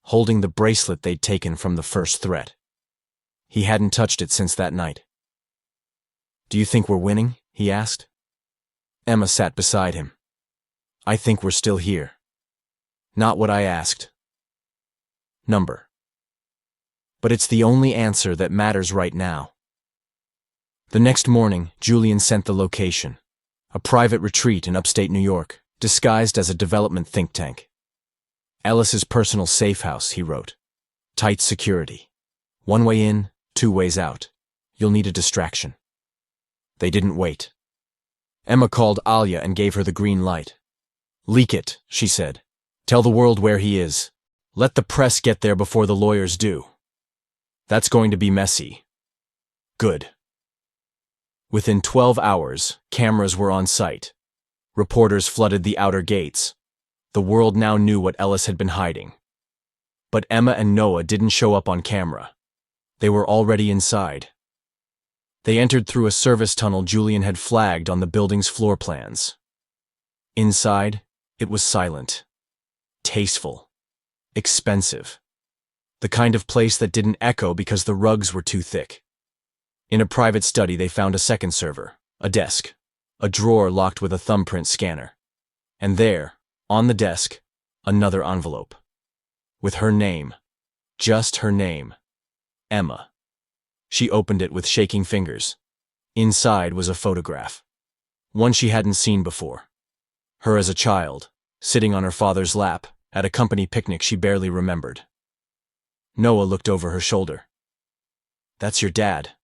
holding the bracelet they'd taken from the first threat. He hadn't touched it since that night. Do you think we're winning? He asked. Emma sat beside him. I think we're still here. Not what I asked. Number. But it's the only answer that matters right now. The next morning, Julian sent the location. A private retreat in upstate New York, disguised as a development think tank. Ellis's personal safe house, he wrote. Tight security. 1 way in, 2 ways out. You'll need a distraction. They didn't wait. Emma called Alia and gave her the green light. Leak it, she said. Tell the world where he is. Let the press get there before the lawyers do. That's going to be messy. Good. Within 12 hours, cameras were on site. Reporters flooded the outer gates. The world now knew what Ellis had been hiding. But Emma and Noah didn't show up on camera. They were already inside. They entered through a service tunnel Julian had flagged on the building's floor plans. Inside, it was silent, tasteful, expensive. The kind of place that didn't echo because the rugs were too thick. In a private study, they found a second server, a desk, a drawer locked with a thumbprint scanner. And there, on the desk, another envelope. With her name, just her name, Emma. She opened it with shaking fingers. Inside was a photograph. One she hadn't seen before. Her as a child, sitting on her father's lap, at a company picnic she barely remembered. Noah looked over her shoulder. "That's your dad."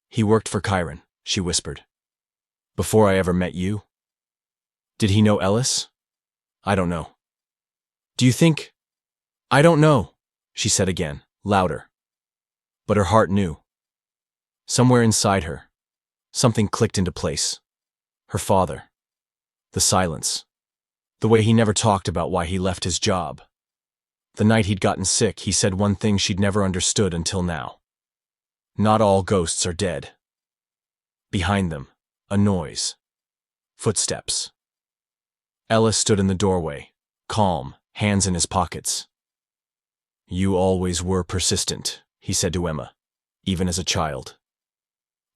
"He worked for Chiron," she whispered. "Before I ever met you." "Did he know Ellis?" "I don't know." "Do you think—" "I don't know," she said again, louder. But her heart knew. Somewhere inside her, something clicked into place. Her father. The silence. The way he never talked about why he left his job. The night he'd gotten sick, he said one thing she'd never understood until now. Not all ghosts are dead. Behind them, a noise. Footsteps. Ellis stood in the doorway, calm, hands in his pockets. "You always were persistent," he said to Emma, "even as a child."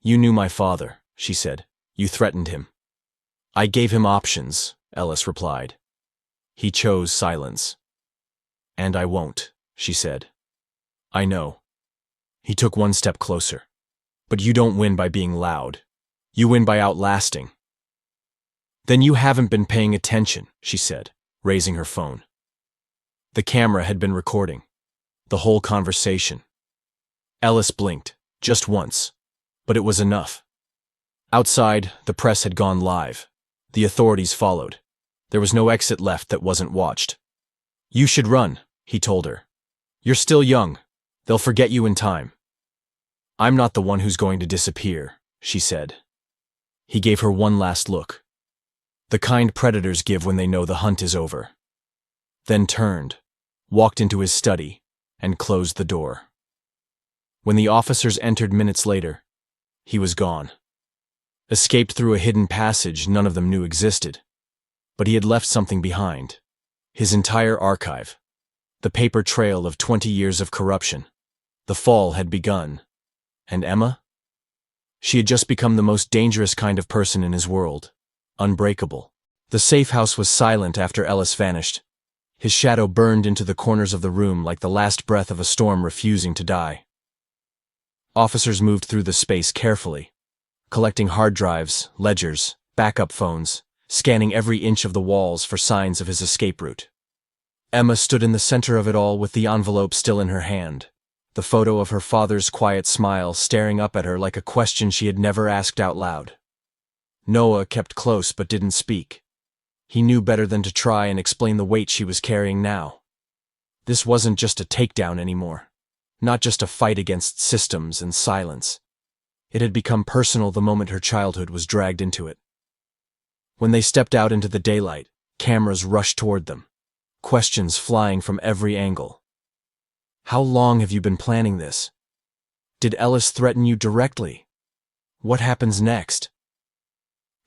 "You knew my father," she said. "You threatened him." "I gave him options," Ellis replied. "He chose silence." "And I won't," she said. "I know." He took one step closer. "But you don't win by being loud. You win by outlasting." "Then you haven't been paying attention," she said, raising her phone. The camera had been recording. The whole conversation. Ellis blinked, just once, but it was enough. Outside, the press had gone live. The authorities followed. There was no exit left that wasn't watched. "You should run," he told her. "You're still young. They'll forget you in time." "I'm not the one who's going to disappear," she said. He gave her one last look. The kind predators give when they know the hunt is over. Then turned, walked into his study, and closed the door. When the officers entered minutes later, he was gone. Escaped through a hidden passage none of them knew existed. But he had left something behind. His entire archive. The paper trail of 20 years of corruption. The fall had begun. And Emma? She had just become the most dangerous kind of person in his world. Unbreakable. The safe house was silent after Ellis vanished. His shadow burned into the corners of the room like the last breath of a storm refusing to die. Officers moved through the space carefully, collecting hard drives, ledgers, backup phones, scanning every inch of the walls for signs of his escape route. Emma stood in the center of it all with the envelope still in her hand, the photo of her father's quiet smile staring up at her like a question she had never asked out loud. Noah kept close but didn't speak. He knew better than to try and explain the weight she was carrying now. This wasn't just a takedown anymore. Not just a fight against systems and silence. It had become personal the moment her childhood was dragged into it. When they stepped out into the daylight, cameras rushed toward them. Questions flying from every angle. "How long have you been planning this? Did Ellis threaten you directly? What happens next?"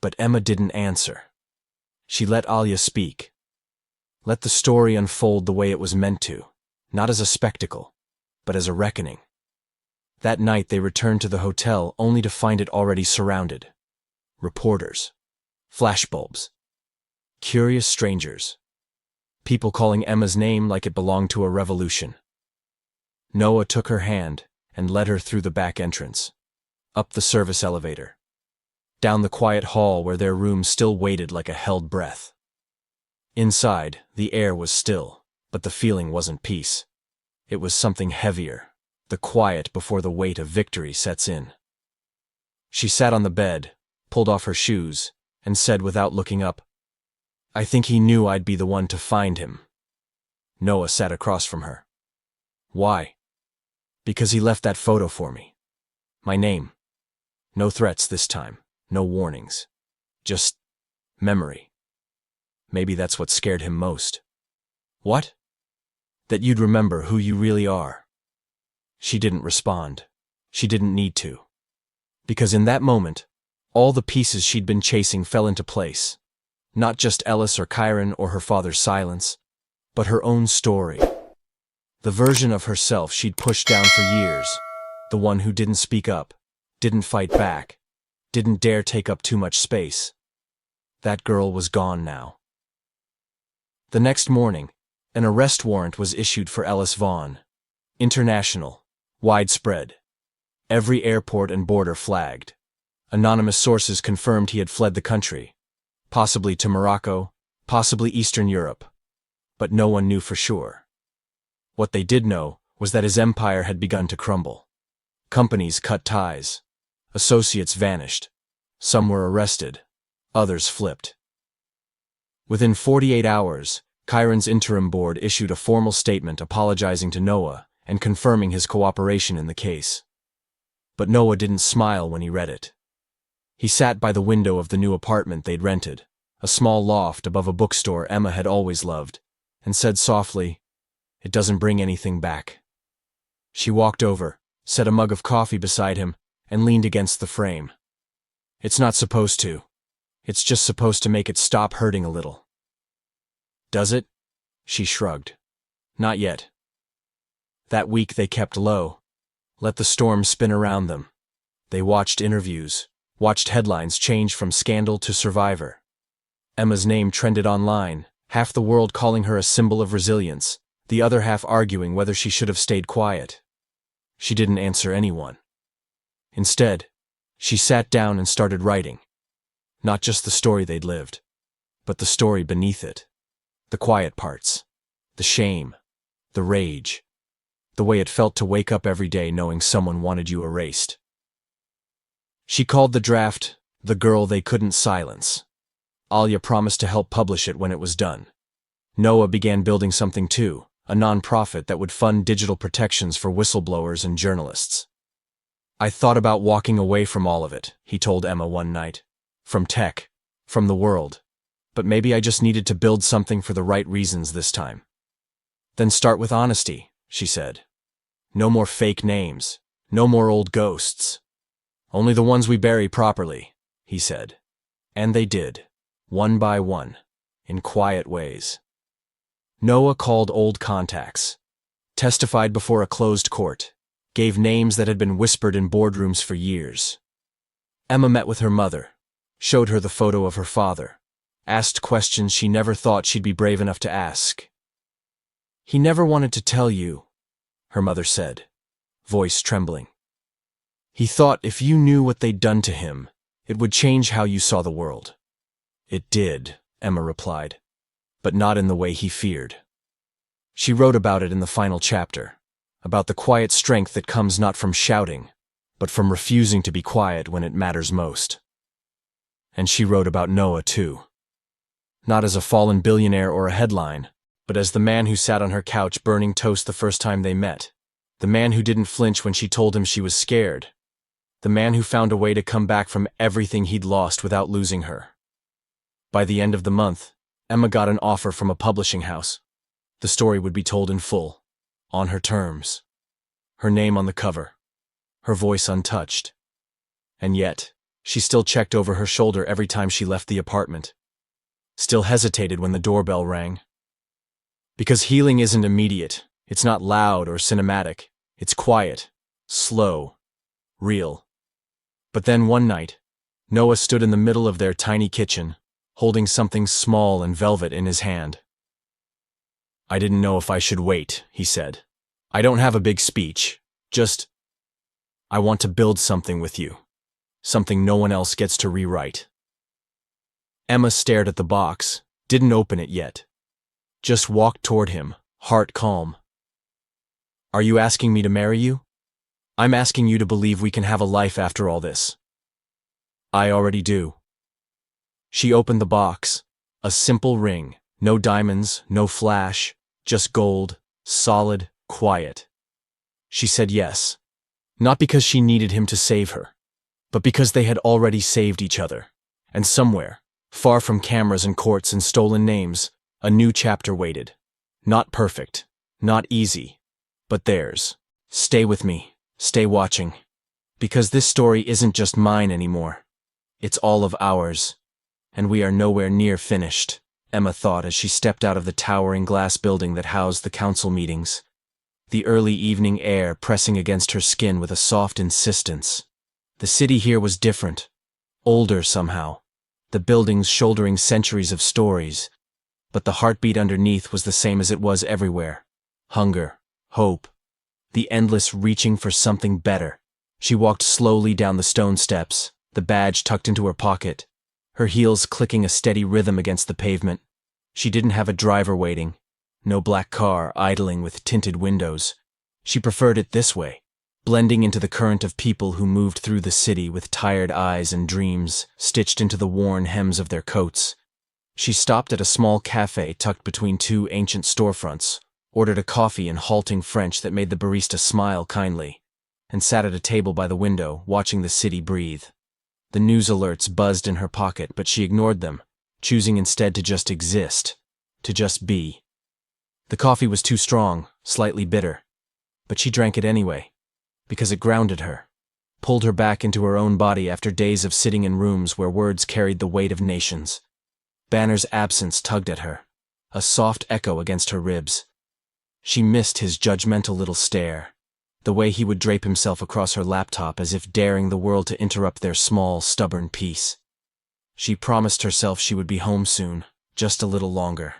But Emma didn't answer. She let Alia speak. Let the story unfold the way it was meant to, not as a spectacle, but as a reckoning. That night they returned to the hotel only to find it already surrounded. Reporters. Flashbulbs. Curious strangers. People calling Emma's name like it belonged to a revolution. Noah took her hand and led her through the back entrance. Up the service elevator. Down the quiet hall where their room still waited like a held breath. Inside, the air was still, but the feeling wasn't peace. It was something heavier, the quiet before the weight of victory sets in. She sat on the bed, pulled off her shoes, and said without looking up, "I think he knew I'd be the one to find him." Noah sat across from her. "Why?" "Because he left that photo for me. My name. No threats this time, no warnings. Just memory. Maybe that's what scared him most." "What?" "That you'd remember who you really are." She didn't respond. She didn't need to. Because in that moment, all the pieces she'd been chasing fell into place. Not just Ellis or Kyron or her father's silence, but her own story. The version of herself she'd pushed down for years. The one who didn't speak up, didn't fight back, didn't dare take up too much space. That girl was gone now. The next morning, an arrest warrant was issued for Ellis Vaughn. International, widespread. Every airport and border flagged. Anonymous sources confirmed he had fled the country, possibly to Morocco, possibly Eastern Europe. But no one knew for sure. What they did know was that his empire had begun to crumble. Companies cut ties. Associates vanished. Some were arrested. Others flipped. Within 48 hours, Kyron's interim board issued a formal statement apologizing to Noah and confirming his cooperation in the case. But Noah didn't smile when he read it. He sat by the window of the new apartment they'd rented, a small loft above a bookstore Emma had always loved, and said softly, "It doesn't bring anything back." She walked over, set a mug of coffee beside him, and leaned against the frame. "It's not supposed to. It's just supposed to make it stop hurting a little." "Does it?" She shrugged. "Not yet." That week they kept low, let the storm spin around them. They watched interviews, watched headlines change from scandal to survivor. Emma's name trended online, half the world calling her a symbol of resilience, the other half arguing whether she should have stayed quiet. She didn't answer anyone. Instead, she sat down and started writing. Not just the story they'd lived, but the story beneath it. The quiet parts, the shame, the rage, the way it felt to wake up every day knowing someone wanted you erased. She called the draft, "The Girl They Couldn't Silence." Alia promised to help publish it when it was done. Noah began building something too, a non-profit that would fund digital protections for whistleblowers and journalists. "I thought about walking away from all of it," he told Emma one night. "From tech, from the world. But maybe I just needed to build something for the right reasons this time." "Then start with honesty," she said. "No more fake names, no more old ghosts. Only the ones we bury properly," he said. And they did, one by one, in quiet ways. Noah called old contacts, testified before a closed court, gave names that had been whispered in boardrooms for years. Emma met with her mother, showed her the photo of her father, asked questions she never thought she'd be brave enough to ask. "He never wanted to tell you," her mother said, voice trembling. "He thought if you knew what they'd done to him, it would change how you saw the world." "It did," Emma replied, "but not in the way he feared." She wrote about it in the final chapter, about the quiet strength that comes not from shouting, but from refusing to be quiet when it matters most. And she wrote about Noah too. Not as a fallen billionaire or a headline, but as the man who sat on her couch burning toast the first time they met, the man who didn't flinch when she told him she was scared, the man who found a way to come back from everything he'd lost without losing her. By the end of the month, Emma got an offer from a publishing house. The story would be told in full, on her terms. Her name on the cover, her voice untouched. And yet, she still checked over her shoulder every time she left the apartment. Still hesitated when the doorbell rang. Because healing isn't immediate, it's not loud or cinematic, it's quiet, slow, real. But then one night, Noah stood in the middle of their tiny kitchen, holding something small and velvet in his hand. "I didn't know if I should wait," he said. "I don't have a big speech, just, I want to build something with you, something no one else gets to rewrite." Emma stared at the box, didn't open it yet. Just walked toward him, heart calm. "Are you asking me to marry you? I'm asking you to believe we can have a life after all this." "I already do." She opened the box, a simple ring, no diamonds, no flash, just gold, solid, quiet. She said yes, not because she needed him to save her, but because they had already saved each other, and somewhere, far from cameras and courts and stolen names, a new chapter waited. Not perfect, not easy, but theirs, Stay with me. Stay watching. Because this story isn't just mine anymore. It's all of ours. And we are nowhere near finished, Emma thought as she stepped out of the towering glass building that housed the council meetings. The early evening air pressing against her skin with a soft insistence. The city here was different. Older somehow. The buildings shouldering centuries of stories. But the heartbeat underneath was the same as it was everywhere. Hunger. Hope. The endless reaching for something better. She walked slowly down the stone steps, the badge tucked into her pocket, her heels clicking a steady rhythm against the pavement. She didn't have a driver waiting. No black car idling with tinted windows. She preferred it this way, blending into the current of people who moved through the city with tired eyes and dreams stitched into the worn hems of their coats. She stopped at a small cafe tucked between two ancient storefronts, ordered a coffee in halting French that made the barista smile kindly, and sat at a table by the window, watching the city breathe. The news alerts buzzed in her pocket, but she ignored them, choosing instead to just exist, to just be. The coffee was too strong, slightly bitter, but she drank it anyway, because it grounded her, pulled her back into her own body after days of sitting in rooms where words carried the weight of nations. Banner's absence tugged at her, a soft echo against her ribs. She missed his judgmental little stare, the way he would drape himself across her laptop as if daring the world to interrupt their small, stubborn peace. She promised herself she would be home soon, just a little longer.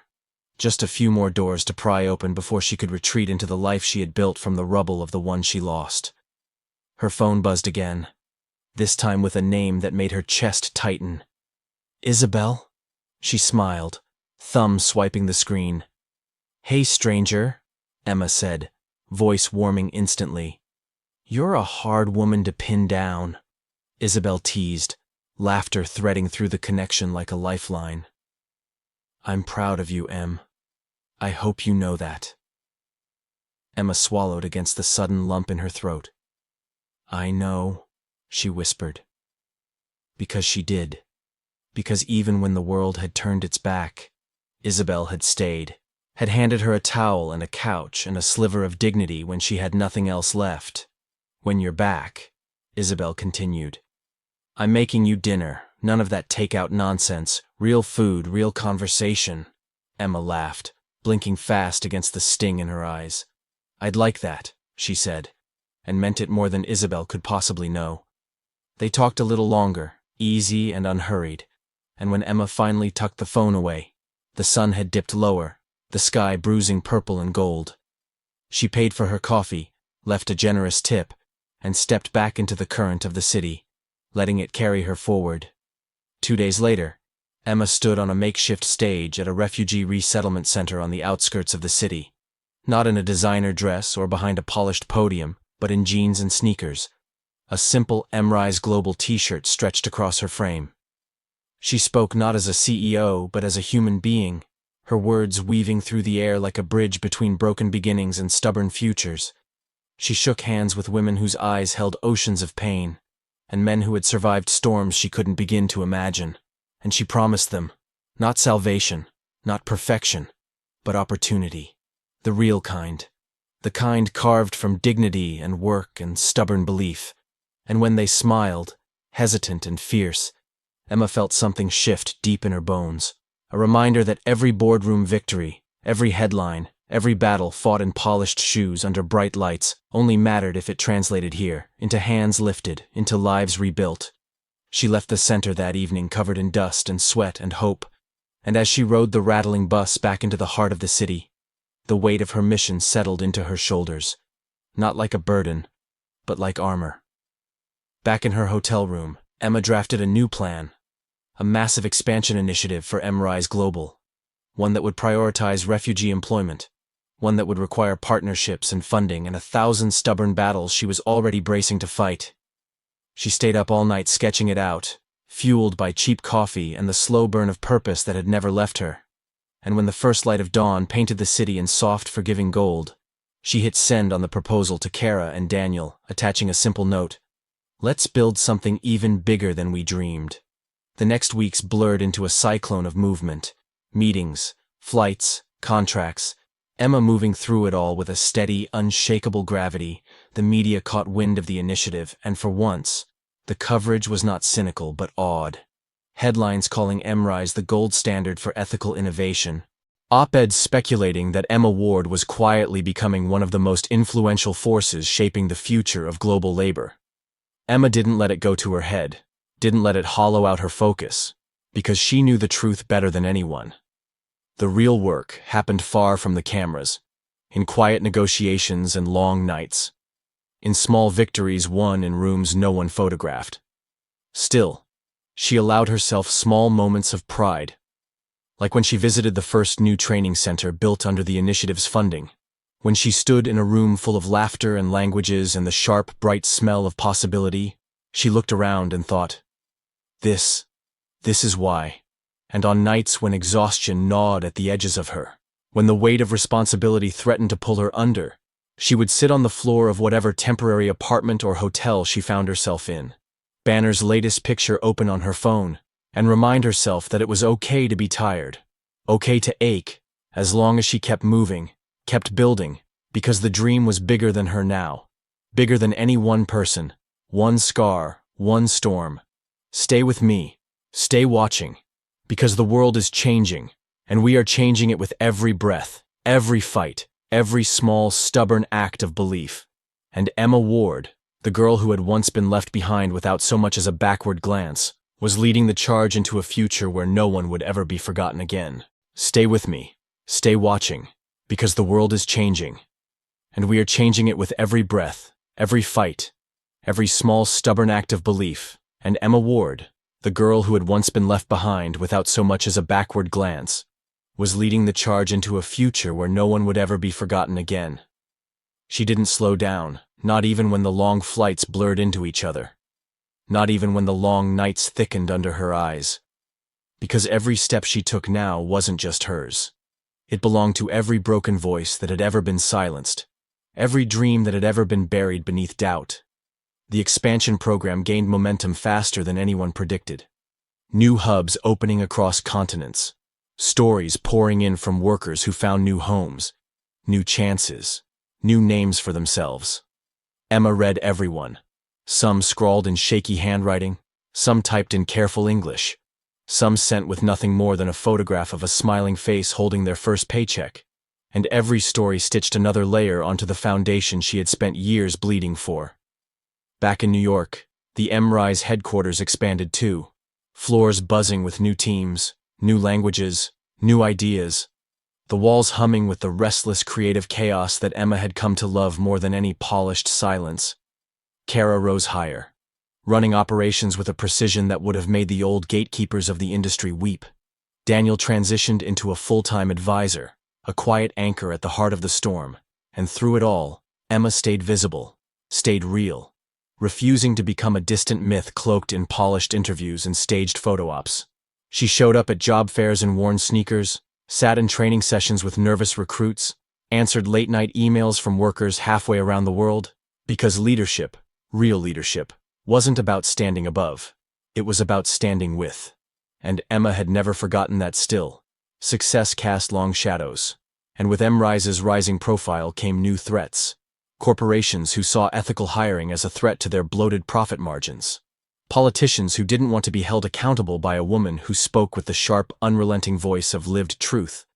Just a few more doors to pry open before she could retreat into the life she had built from the rubble of the one she lost. Her phone buzzed again, this time with a name that made her chest tighten. Isabel? She smiled, thumb swiping the screen. Hey, stranger, Emma said, voice warming instantly. You're a hard woman to pin down, Isabel teased, laughter threading through the connection like a lifeline. I'm proud of you, Em. I hope you know that. Emma swallowed against the sudden lump in her throat. I know, she whispered. Because she did. Because even when the world had turned its back, Isabel had stayed, had handed her a towel and a couch and a sliver of dignity when she had nothing else left. When you're back, Isabel continued. I'm making you dinner, none of that takeout nonsense, real food, real conversation. Emma laughed, blinking fast against the sting in her eyes. I'd like that, she said, and meant it more than Isabel could possibly know. They talked a little longer, easy and unhurried, and when Emma finally tucked the phone away, the sun had dipped lower, the sky bruising purple and gold. She paid for her coffee, left a generous tip, and stepped back into the current of the city, letting it carry her forward. 2 days later, Emma stood on a makeshift stage at a refugee resettlement center on the outskirts of the city, not in a designer dress or behind a polished podium, but in jeans and sneakers, a simple Emrise Global t-shirt stretched across her frame. She spoke not as a CEO, but as a human being, her words weaving through the air like a bridge between broken beginnings and stubborn futures. She shook hands with women whose eyes held oceans of pain, and men who had survived storms she couldn't begin to imagine. And she promised them, not salvation, not perfection, but opportunity. The real kind. The kind carved from dignity and work and stubborn belief. And when they smiled, hesitant and fierce, Emma felt something shift deep in her bones. A reminder that every boardroom victory, every headline, every battle fought in polished shoes under bright lights only mattered if it translated here, into hands lifted, into lives rebuilt. She left the center that evening covered in dust and sweat and hope, and as she rode the rattling bus back into the heart of the city, the weight of her mission settled into her shoulders, not like a burden, but like armor. Back in her hotel room, Emma drafted a new plan, a massive expansion initiative for Emrise Global, one that would prioritize refugee employment, one that would require partnerships and funding and 1,000 stubborn battles she was already bracing to fight. She stayed up all night sketching it out, fueled by cheap coffee and the slow burn of purpose that had never left her. And when the first light of dawn painted the city in soft, forgiving gold, she hit send on the proposal to Kara and Daniel, attaching a simple note. Let's build something even bigger than we dreamed. The next weeks blurred into a cyclone of movement, meetings, flights, contracts, Emma moving through it all with a steady, unshakable gravity. The media caught wind of the initiative, and for once, the coverage was not cynical but awed. Headlines calling Emrise the gold standard for ethical innovation. Op-eds speculating that Emma Ward was quietly becoming one of the most influential forces shaping the future of global labor. Emma didn't let it go to her head, didn't let it hollow out her focus, because she knew the truth better than anyone. The real work happened far from the cameras, in quiet negotiations and long nights, in small victories won in rooms no one photographed. Still, she allowed herself small moments of pride, like when she visited the first new training center built under the initiative's funding, when she stood in a room full of laughter and languages and the sharp, bright smell of possibility. She looked around and thought, this is why. And on nights when exhaustion gnawed at the edges of her, when the weight of responsibility threatened to pull her under, she would sit on the floor of whatever temporary apartment or hotel she found herself in, Banner's latest picture open on her phone, and remind herself that it was okay to be tired, okay to ache, as long as she kept moving, kept building, because the dream was bigger than her now, bigger than any one person, one scar, one storm. Stay with me, stay watching, because the world is changing, and we are changing it with every breath, every fight, every small, stubborn act of belief. And Emma Ward, the girl who had once been left behind without so much as a backward glance, was leading the charge into a future where no one would ever be forgotten again. Stay with me, stay watching, because the world is changing, and we are changing it with every breath, every fight, every small, stubborn act of belief. And Emma Ward, the girl who had once been left behind without so much as a backward glance, was leading the charge into a future where no one would ever be forgotten again. She didn't slow down, not even when the long flights blurred into each other, not even when the long nights thickened under her eyes, because every step she took now wasn't just hers. It belonged to every broken voice that had ever been silenced, every dream that had ever been buried beneath doubt. The expansion program gained momentum faster than anyone predicted. New hubs opening across continents, stories pouring in from workers who found new homes, new chances, new names for themselves. Emma read every one. Some scrawled in shaky handwriting, some typed in careful English, some sent with nothing more than a photograph of a smiling face holding their first paycheck. And every story stitched another layer onto the foundation she had spent years bleeding for. Back in New York, the Emrise headquarters expanded too, floors buzzing with new teams, new languages, new ideas, the walls humming with the restless creative chaos that Emma had come to love more than any polished silence. Kara rose higher, running operations with a precision that would have made the old gatekeepers of the industry weep. Daniel transitioned into a full-time advisor, a quiet anchor at the heart of the storm, and through it all, Emma stayed visible, stayed real, refusing to become a distant myth cloaked in polished interviews and staged photo ops. She showed up at job fairs in worn sneakers, sat in training sessions with nervous recruits, answered late-night emails from workers halfway around the world, because leadership, real leadership, wasn't about standing above. It was about standing with. And Emma had never forgotten that still. Success cast long shadows, and with Emrise's rising profile came new threats. Corporations who saw ethical hiring as a threat to their bloated profit margins. Politicians who didn't want to be held accountable by a woman who spoke with the sharp, unrelenting voice of lived truth.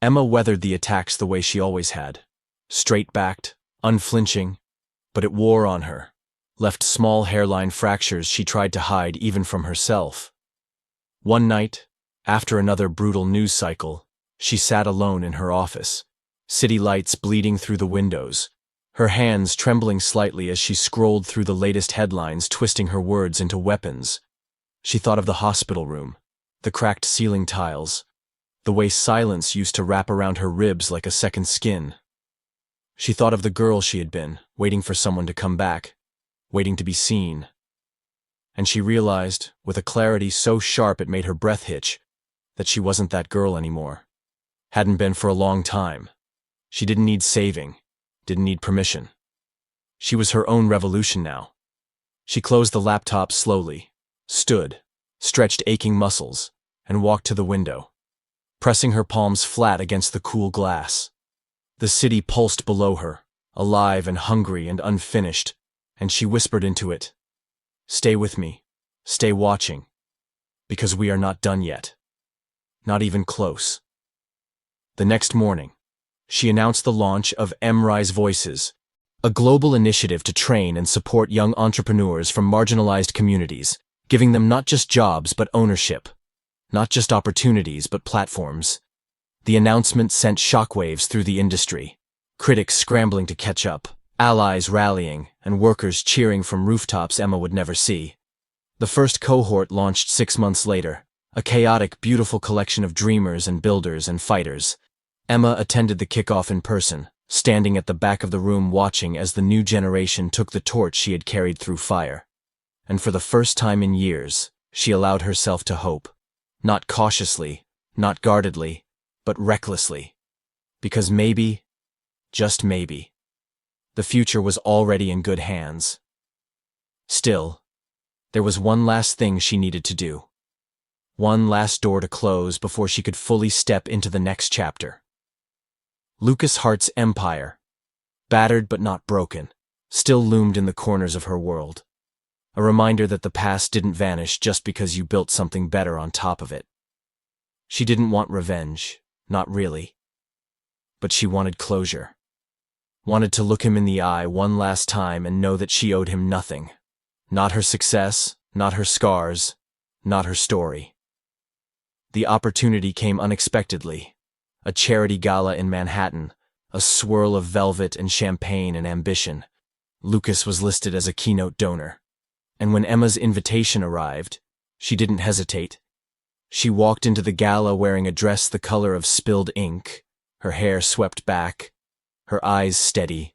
Emma weathered the attacks the way she always had. Straight-backed, unflinching, but it wore on her, left small hairline fractures she tried to hide even from herself. One night, after another brutal news cycle, she sat alone in her office, city lights bleeding through the windows, her hands trembling slightly as she scrolled through the latest headlines, twisting her words into weapons. She thought of the hospital room, the cracked ceiling tiles, the way silence used to wrap around her ribs like a second skin. She thought of the girl she had been, waiting for someone to come back, waiting to be seen. And she realized, with a clarity so sharp it made her breath hitch, that she wasn't that girl anymore. Hadn't been for a long time. She didn't need saving, didn't need permission. She was her own revolution now. She closed the laptop slowly, stood, stretched aching muscles, and walked to the window, pressing her palms flat against the cool glass. The city pulsed below her, alive and hungry and unfinished, and she whispered into it, "Stay with me, stay watching, because we are not done yet. Not even close." The next morning, she announced the launch of Rise Voices, a global initiative to train and support young entrepreneurs from marginalized communities, giving them not just jobs but ownership, not just opportunities but platforms. The announcement sent shockwaves through the industry, critics scrambling to catch up, allies rallying, and workers cheering from rooftops Emma would never see. The first cohort launched 6 months later, a chaotic, beautiful collection of dreamers and builders and fighters. Emma attended the kickoff in person, standing at the back of the room watching as the new generation took the torch she had carried through fire. And for the first time in years, she allowed herself to hope. Not cautiously, not guardedly, but recklessly. Because maybe, just maybe, the future was already in good hands. Still, there was one last thing she needed to do. One last door to close before she could fully step into the next chapter. Lucas Hart's empire, battered but not broken, still loomed in the corners of her world. A reminder that the past didn't vanish just because you built something better on top of it. She didn't want revenge, not really. But she wanted closure. Wanted to look him in the eye one last time and know that she owed him nothing. Not her success, not her scars, not her story. The opportunity came unexpectedly. A charity gala in Manhattan, a swirl of velvet and champagne and ambition. Lucas was listed as a keynote donor. And when Emma's invitation arrived, she didn't hesitate. She walked into the gala wearing a dress the color of spilled ink, her hair swept back, her eyes steady.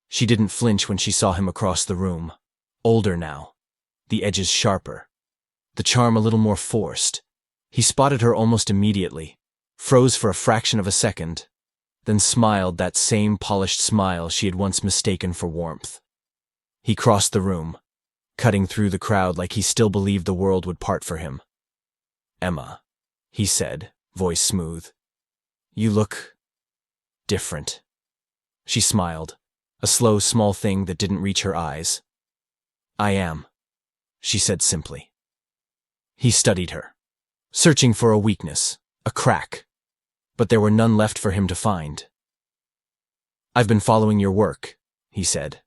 She didn't flinch when she saw him across the room. Older now, the edges sharper, the charm a little more forced. He spotted her almost immediately, froze for a fraction of a second, then smiled that same polished smile she had once mistaken for warmth. He crossed the room, cutting through the crowd like he still believed the world would part for him. "Emma," he said, voice smooth. "You look different." She smiled, a slow, small thing that didn't reach her eyes. "I am," she said simply. He studied her, searching for a weakness, a crack, but there were none left for him to find. "I've been following your work," he said.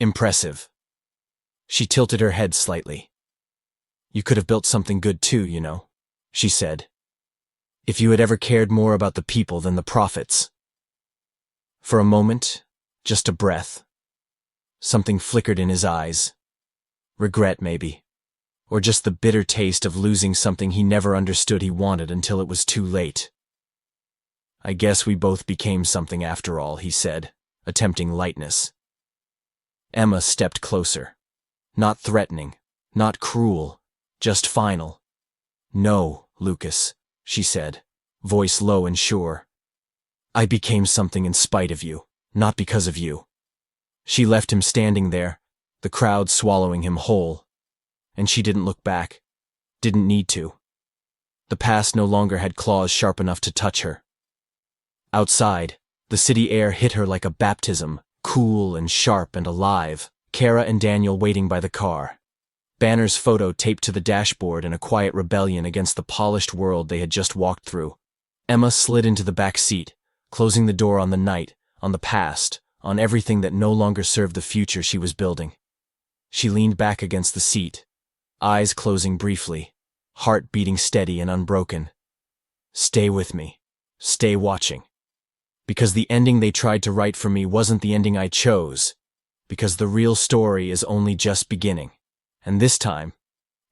"Impressive." She tilted her head slightly. "You could have built something good too, you know," she said. "If you had ever cared more about the people than the profits." For a moment, just a breath, something flickered in his eyes. Regret, maybe. Or just the bitter taste of losing something he never understood he wanted until it was too late. "I guess we both became something after all," he said, attempting lightness. Emma stepped closer. Not threatening, not cruel, just final. "No, Lucas," she said, voice low and sure. "I became something in spite of you, not because of you." She left him standing there, the crowd swallowing him whole. And she didn't look back. Didn't need to. The past no longer had claws sharp enough to touch her. Outside, the city air hit her like a baptism, cool and sharp and alive. Kara and Daniel waiting by the car. Banner's photo taped to the dashboard in a quiet rebellion against the polished world they had just walked through. Emma slid into the back seat, closing the door on the night, on the past, on everything that no longer served the future she was building. She leaned back against the seat, eyes closing briefly, heart beating steady and unbroken. "Stay with me. Stay watching. Because the ending they tried to write for me wasn't the ending I chose. Because the real story is only just beginning. And this time,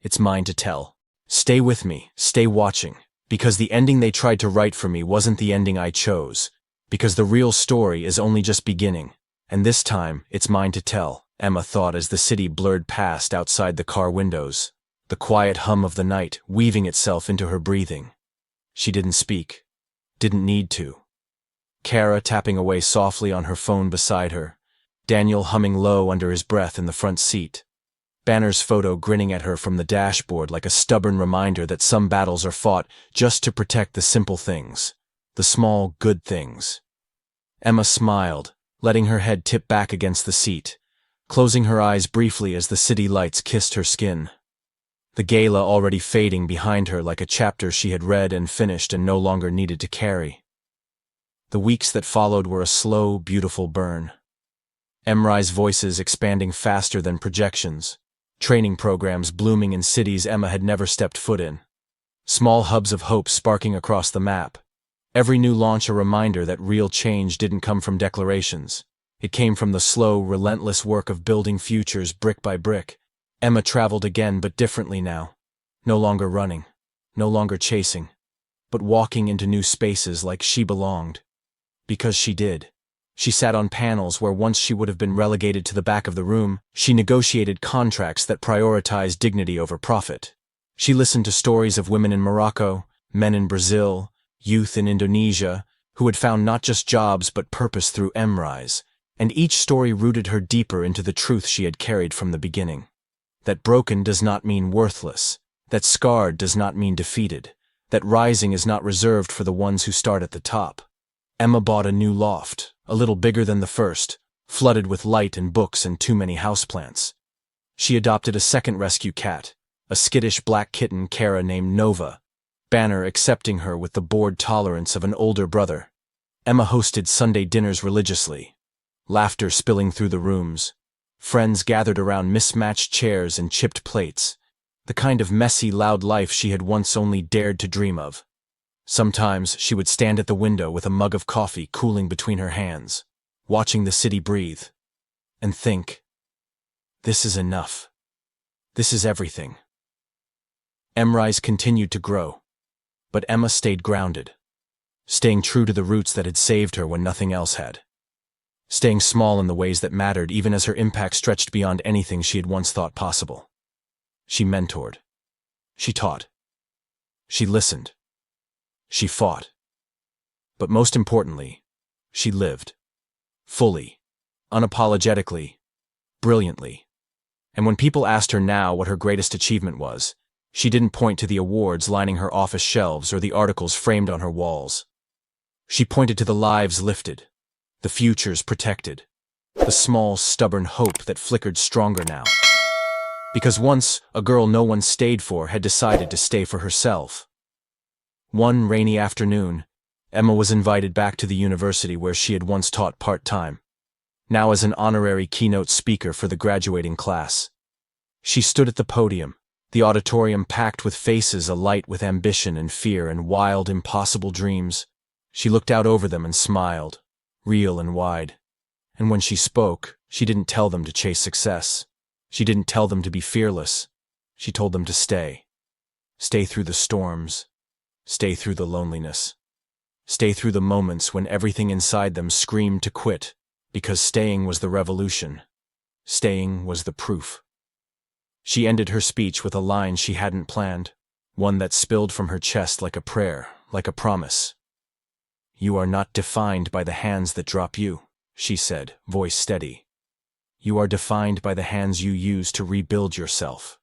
it's mine to tell. Stay with me. Stay watching. Because the ending they tried to write for me wasn't the ending I chose. Because the real story is only just beginning. And this time, it's mine to tell," Emma thought as the city blurred past outside the car windows, the quiet hum of the night weaving itself into her breathing. She didn't speak. Didn't need to. Kara tapping away softly on her phone beside her, Daniel humming low under his breath in the front seat. Banner's photo grinning at her from the dashboard like a stubborn reminder that some battles are fought just to protect the simple things, the small, good things. Emma smiled, letting her head tip back against the seat, closing her eyes briefly as the city lights kissed her skin. The gala already fading behind her like a chapter she had read and finished and no longer needed to carry. The weeks that followed were a slow, beautiful burn. Emrai's voices expanding faster than projections, training programs blooming in cities Emma had never stepped foot in. Small hubs of hope sparking across the map. Every new launch a reminder that real change didn't come from declarations. It came from the slow, relentless work of building futures brick by brick. Emma traveled again, but differently now. No longer running, no longer chasing, but walking into new spaces like she belonged. Because she did. She sat on panels where once she would have been relegated to the back of the room. She negotiated contracts that prioritized dignity over profit. She listened to stories of women in Morocco, men in Brazil, youth in Indonesia, who had found not just jobs but purpose through Emrise, and each story rooted her deeper into the truth she had carried from the beginning. That broken does not mean worthless, that scarred does not mean defeated, that rising is not reserved for the ones who start at the top. Emma bought a new loft, a little bigger than the first, flooded with light and books and too many houseplants. She adopted a second rescue cat, a skittish black kitten Kara named Nova, Banner accepting her with the bored tolerance of an older brother. Emma hosted Sunday dinners religiously, laughter spilling through the rooms. Friends gathered around mismatched chairs and chipped plates, the kind of messy, loud life she had once only dared to dream of. Sometimes she would stand at the window with a mug of coffee cooling between her hands, watching the city breathe, and think, this is enough. This is everything. Emrise continued to grow, but Emma stayed grounded, staying true to the roots that had saved her when nothing else had. Staying small in the ways that mattered even as her impact stretched beyond anything she had once thought possible. She mentored. She taught. She listened. She fought. But most importantly, she lived. Fully. Unapologetically. Brilliantly. And when people asked her now what her greatest achievement was, she didn't point to the awards lining her office shelves or the articles framed on her walls. She pointed to the lives lifted, the futures protected, the small, stubborn hope that flickered stronger now. Because once, a girl no one stayed for had decided to stay for herself. One rainy afternoon, Emma was invited back to the university where she had once taught part-time, now as an honorary keynote speaker for the graduating class. She stood at the podium, the auditorium packed with faces alight with ambition and fear and wild, impossible dreams. She looked out over them and smiled, real and wide. And when she spoke, she didn't tell them to chase success. She didn't tell them to be fearless. She told them to stay. Stay through the storms. Stay through the loneliness. Stay through the moments when everything inside them screamed to quit, because staying was the revolution. Staying was the proof. She ended her speech with a line she hadn't planned, one that spilled from her chest like a prayer, like a promise. "You are not defined by the hands that drop you," she said, voice steady. "You are defined by the hands you use to rebuild yourself."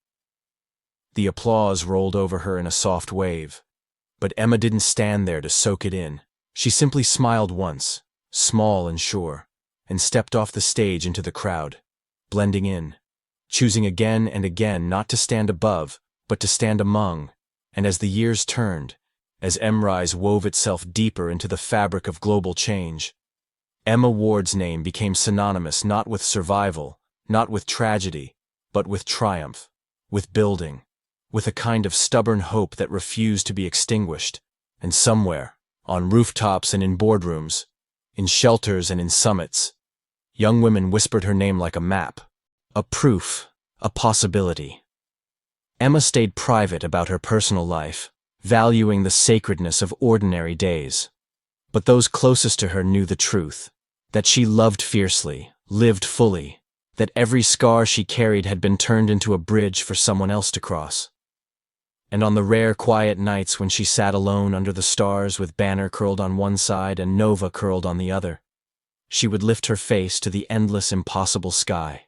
The applause rolled over her in a soft wave, but Emma didn't stand there to soak it in. She simply smiled once, small and sure, and stepped off the stage into the crowd, blending in, choosing again and again not to stand above, but to stand among. And as the years turned, as Emrise wove itself deeper into the fabric of global change, Emma Ward's name became synonymous not with survival, not with tragedy, but with triumph, with building, with a kind of stubborn hope that refused to be extinguished. And somewhere, on rooftops and in boardrooms, in shelters and in summits, young women whispered her name like a map, a proof, a possibility. Emma stayed private about her personal life, valuing the sacredness of ordinary days. But those closest to her knew the truth, that she loved fiercely, lived fully, that every scar she carried had been turned into a bridge for someone else to cross. And on the rare quiet nights when she sat alone under the stars with Banner curled on one side and Nova curled on the other, she would lift her face to the endless, impossible sky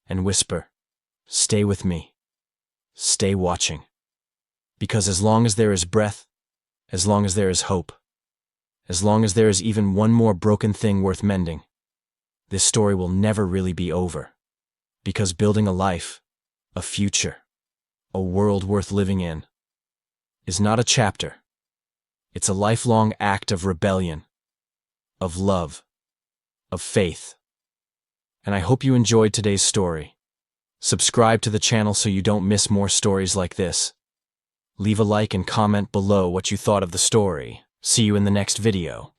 and whisper, "Stay with me. Stay watching. Because as long as there is breath, as long as there is hope, As long as there is even one more broken thing worth mending, this story will never really be over. Because building a life, a future, a world worth living in, is not a chapter. It's a lifelong act of rebellion, of love, of faith. And I hope you enjoyed today's story. Subscribe to the channel so you don't miss more stories like this. Leave a like and comment below what you thought of the story. See you in the next video.